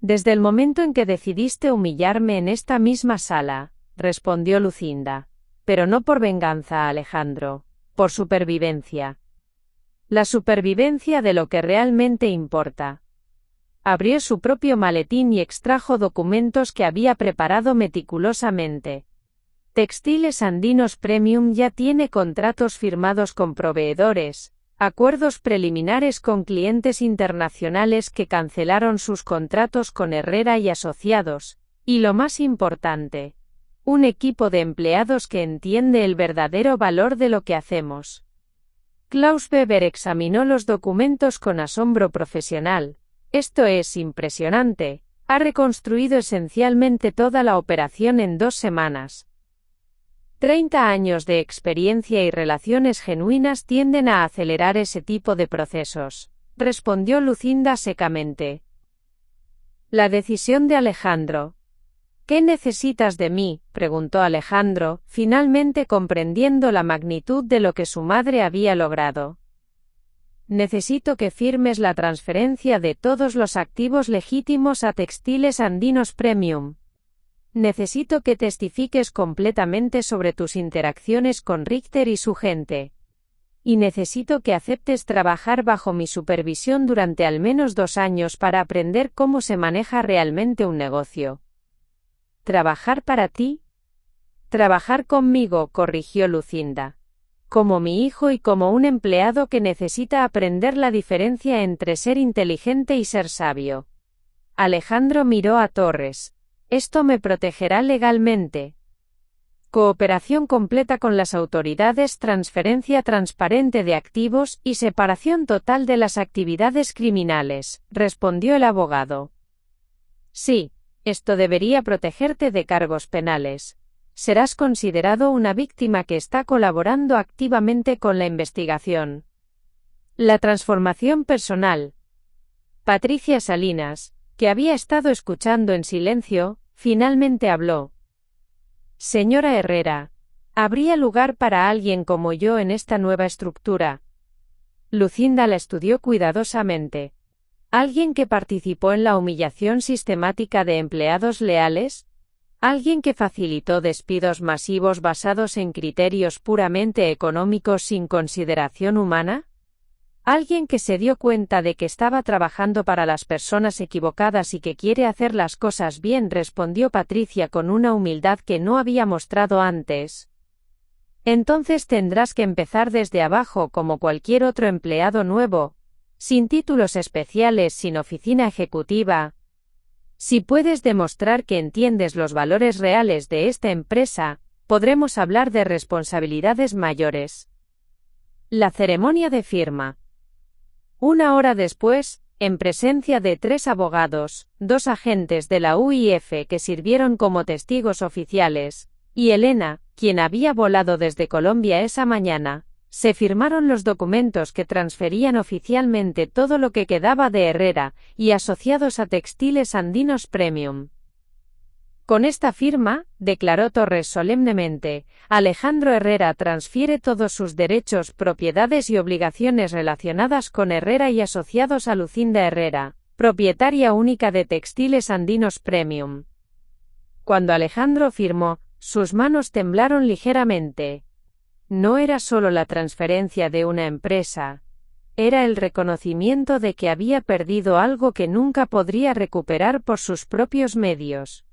Desde el momento en que decidiste humillarme en esta misma sala, respondió Lucinda. Pero no por venganza, Alejandro, por supervivencia. La supervivencia de lo que realmente importa. Abrió su propio maletín y extrajo documentos que había preparado meticulosamente. Textiles Andinos Premium ya tiene contratos firmados con proveedores, acuerdos preliminares con clientes internacionales que cancelaron sus contratos con Herrera y Asociados, y lo más importante, un equipo de empleados que entiende el verdadero valor de lo que hacemos. Klaus Weber examinó los documentos con asombro profesional. Esto es impresionante. Ha reconstruido esencialmente toda la operación en 2 semanas. 30 años de experiencia y relaciones genuinas tienden a acelerar ese tipo de procesos, respondió Lucinda secamente. La decisión de Alejandro. ¿Qué necesitas de mí?, preguntó Alejandro, finalmente comprendiendo la magnitud de lo que su madre había logrado. Necesito que firmes la transferencia de todos los activos legítimos a Textiles Andinos Premium. Necesito que testifiques completamente sobre tus interacciones con Richter y su gente. Y necesito que aceptes trabajar bajo mi supervisión durante al menos 2 años para aprender cómo se maneja realmente un negocio. ¿Trabajar para ti? Trabajar conmigo, corrigió Lucinda. Como mi hijo y como un empleado que necesita aprender la diferencia entre ser inteligente y ser sabio. Alejandro miró a Torres. Esto me protegerá legalmente. Cooperación completa con las autoridades, transferencia transparente de activos y separación total de las actividades criminales, respondió el abogado. Sí, esto debería protegerte de cargos penales. Serás considerado una víctima que está colaborando activamente con la investigación. La transformación personal. Patricia Salinas, que había estado escuchando en silencio, finalmente habló. Señora Herrera, ¿habría lugar para alguien como yo en esta nueva estructura? Lucinda la estudió cuidadosamente. ¿Alguien que participó en la humillación sistemática de empleados leales? ¿Alguien que facilitó despidos masivos basados en criterios puramente económicos sin consideración humana? ¿Alguien que se dio cuenta de que estaba trabajando para las personas equivocadas y que quiere hacer las cosas bien?, respondió Patricia con una humildad que no había mostrado antes. Entonces tendrás que empezar desde abajo como cualquier otro empleado nuevo, sin títulos especiales, sin oficina ejecutiva. Si puedes demostrar que entiendes los valores reales de esta empresa, podremos hablar de responsabilidades mayores. La ceremonia de firma. 1 hora después, en presencia de 3 abogados, 2 agentes de la UIF que sirvieron como testigos oficiales, y Elena, quien había volado desde Colombia esa mañana, se firmaron los documentos que transferían oficialmente todo lo que quedaba de Herrera y Asociados a Textiles Andinos Premium. Con esta firma, declaró Torres solemnemente, Alejandro Herrera transfiere todos sus derechos, propiedades y obligaciones relacionadas con Herrera y Asociados a Lucinda Herrera, propietaria única de Textiles Andinos Premium. Cuando Alejandro firmó, sus manos temblaron ligeramente. No era solo la transferencia de una empresa, era el reconocimiento de que había perdido algo que nunca podría recuperar por sus propios medios.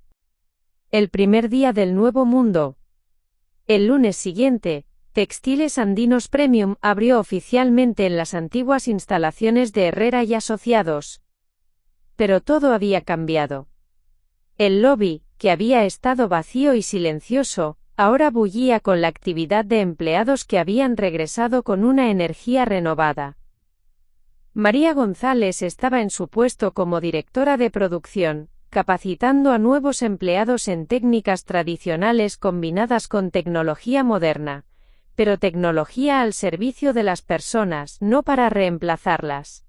El primer día del nuevo mundo. El lunes siguiente, Textiles Andinos Premium abrió oficialmente en las antiguas instalaciones de Herrera y Asociados. Pero todo había cambiado. El lobby, que había estado vacío y silencioso, ahora bullía con la actividad de empleados que habían regresado con una energía renovada. María González estaba en su puesto como directora de producción, capacitando a nuevos empleados en técnicas tradicionales combinadas con tecnología moderna, pero tecnología al servicio de las personas, no para reemplazarlas.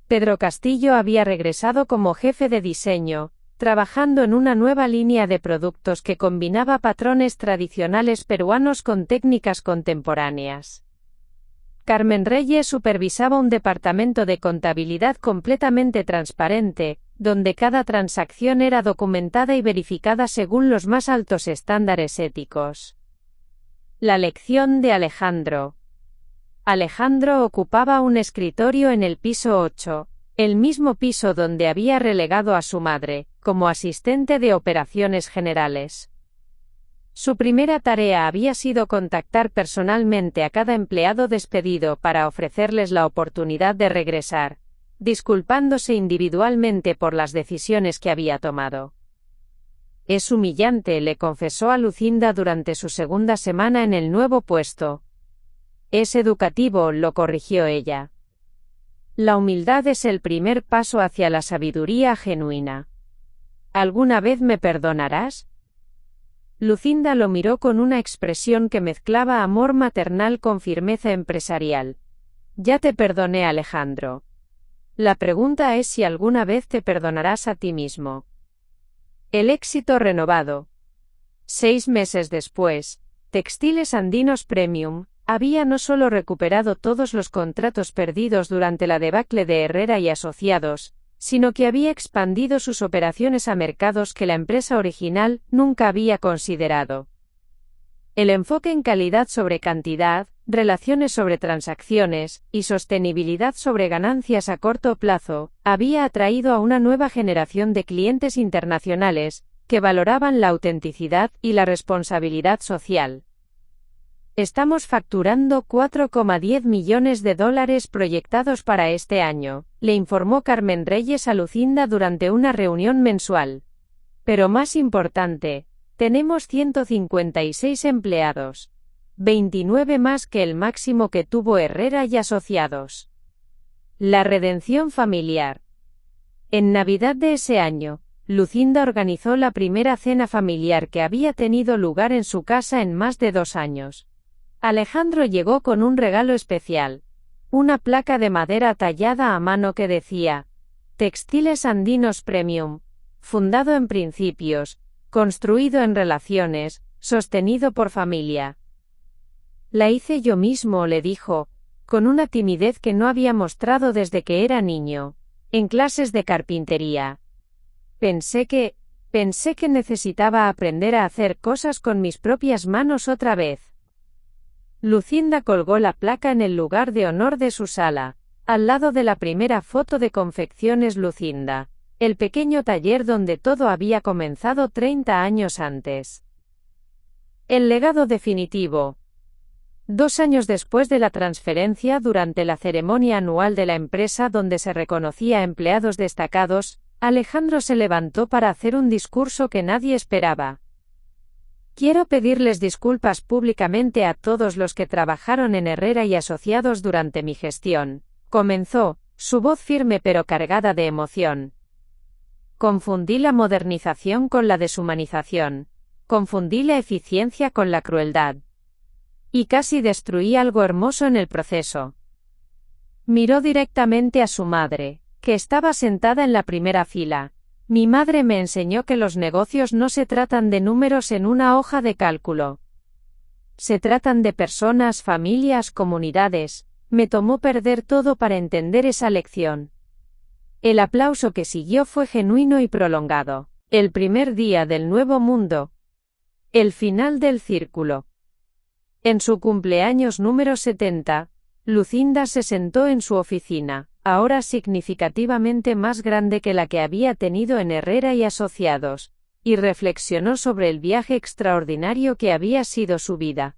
Pedro Castillo había regresado como jefe de diseño, trabajando en una nueva línea de productos que combinaba patrones tradicionales peruanos con técnicas contemporáneas. Carmen Reyes supervisaba un departamento de contabilidad completamente transparente, donde cada transacción era documentada y verificada según los más altos estándares éticos. La lección de Alejandro. Alejandro ocupaba un escritorio en el piso 8, el mismo piso donde había relegado a su madre, como asistente de operaciones generales. Su primera tarea había sido contactar personalmente a cada empleado despedido para ofrecerles la oportunidad de regresar, disculpándose individualmente por las decisiones que había tomado. Es humillante, le confesó a Lucinda durante su segunda semana en el nuevo puesto. Es educativo, lo corrigió ella. La humildad es el primer paso hacia la sabiduría genuina. ¿Alguna vez me perdonarás? Lucinda lo miró con una expresión que mezclaba amor maternal con firmeza empresarial. Ya te perdoné, Alejandro. La pregunta es si alguna vez te perdonarás a ti mismo. El éxito renovado. 6 meses después, Textiles Andinos Premium había no solo recuperado todos los contratos perdidos durante la debacle de Herrera y Asociados, sino que había expandido sus operaciones a mercados que la empresa original nunca había considerado. El enfoque en calidad sobre cantidad, relaciones sobre transacciones, y sostenibilidad sobre ganancias a corto plazo, había atraído a una nueva generación de clientes internacionales, que valoraban la autenticidad y la responsabilidad social. Estamos facturando $4,10 millones proyectados para este año, le informó Carmen Reyes a Lucinda durante una reunión mensual. Pero más importante, tenemos 156 empleados. 29 más que el máximo que tuvo Herrera y Asociados. La redención familiar. En Navidad de ese año, Lucinda organizó la primera cena familiar que había tenido lugar en su casa en más de 2 años. Alejandro llegó con un regalo especial. Una placa de madera tallada a mano que decía: Textiles Andinos Premium. Fundado en principios, construido en relaciones, sostenido por familia. La hice yo mismo, le dijo, con una timidez que no había mostrado desde que era niño, en clases de carpintería. Pensé que necesitaba aprender a hacer cosas con mis propias manos otra vez. Lucinda colgó la placa en el lugar de honor de su sala, al lado de la primera foto de Confecciones Lucinda, el pequeño taller donde todo había comenzado 30 años antes. El legado definitivo. 2 años después de la transferencia, durante la ceremonia anual de la empresa donde se reconocía a empleados destacados, Alejandro se levantó para hacer un discurso que nadie esperaba. Quiero pedirles disculpas públicamente a todos los que trabajaron en Herrera y Asociados durante mi gestión, comenzó, su voz firme pero cargada de emoción. Confundí la modernización con la deshumanización. Confundí la eficiencia con la crueldad. Y casi destruí algo hermoso en el proceso. Miró directamente a su madre, que estaba sentada en la primera fila. Mi madre me enseñó que los negocios no se tratan de números en una hoja de cálculo. Se tratan de personas, familias, comunidades. Me tomó perder todo para entender esa lección. El aplauso que siguió fue genuino y prolongado. El primer día del nuevo mundo. El final del círculo. En su cumpleaños número 70, Lucinda se sentó en su oficina, ahora significativamente más grande que la que había tenido en Herrera y Asociados, y reflexionó sobre el viaje extraordinario que había sido su vida.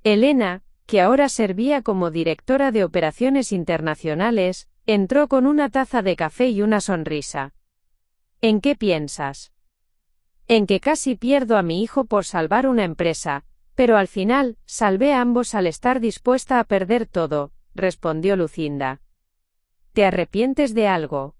Elena, que ahora servía como directora de operaciones internacionales, entró con una taza de café y una sonrisa. ¿En qué piensas? En que casi pierdo a mi hijo por salvar una empresa, pero al final, salvé a ambos al estar dispuesta a perder todo, respondió Lucinda. ¿Te arrepientes de algo?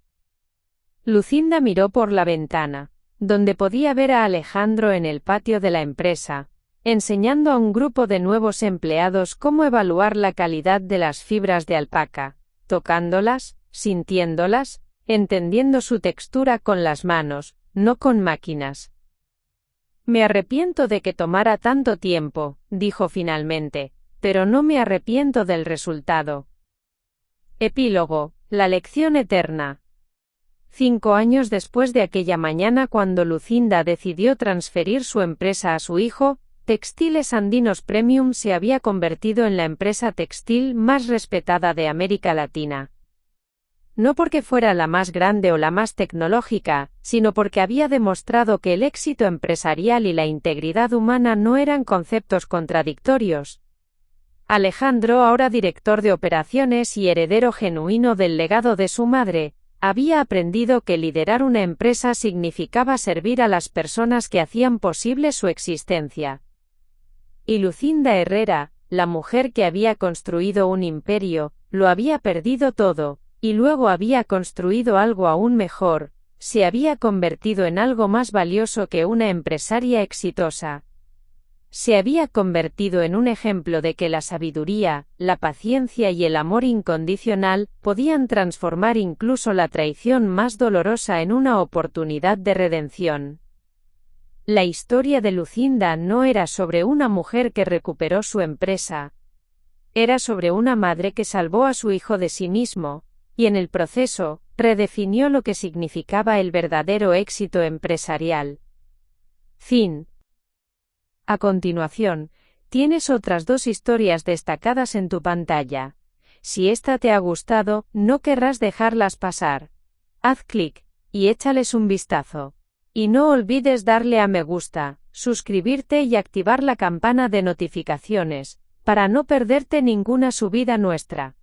Lucinda miró por la ventana, donde podía ver a Alejandro en el patio de la empresa, enseñando a un grupo de nuevos empleados cómo evaluar la calidad de las fibras de alpaca, tocándolas, sintiéndolas, entendiendo su textura con las manos, no con máquinas. Me arrepiento de que tomara tanto tiempo, dijo finalmente. pero no me arrepiento del resultado. Epílogo. La lección eterna. 5 años después de aquella mañana cuando Lucinda decidió transferir su empresa a su hijo, Textiles Andinos Premium se había convertido en la empresa textil más respetada de América Latina. No porque fuera la más grande o la más tecnológica, sino porque había demostrado que el éxito empresarial y la integridad humana no eran conceptos contradictorios. Alejandro, ahora director de operaciones y heredero genuino del legado de su madre, había aprendido que liderar una empresa significaba servir a las personas que hacían posible su existencia. Y Lucinda Herrera, la mujer que había construido un imperio, lo había perdido todo, y luego había construido algo aún mejor, se había convertido en algo más valioso que una empresaria exitosa. Se había convertido en un ejemplo de que la sabiduría, la paciencia y el amor incondicional podían transformar incluso la traición más dolorosa en una oportunidad de redención. La historia de Lucinda no era sobre una mujer que recuperó su empresa. Era sobre una madre que salvó a su hijo de sí mismo, y en el proceso, redefinió lo que significaba el verdadero éxito empresarial. Fin. A continuación, tienes otras 2 historias destacadas en tu pantalla. Si esta te ha gustado, no querrás dejarlas pasar. Haz clic y échales un vistazo. Y no olvides darle a me gusta, suscribirte y activar la campana de notificaciones, para no perderte ninguna subida nuestra.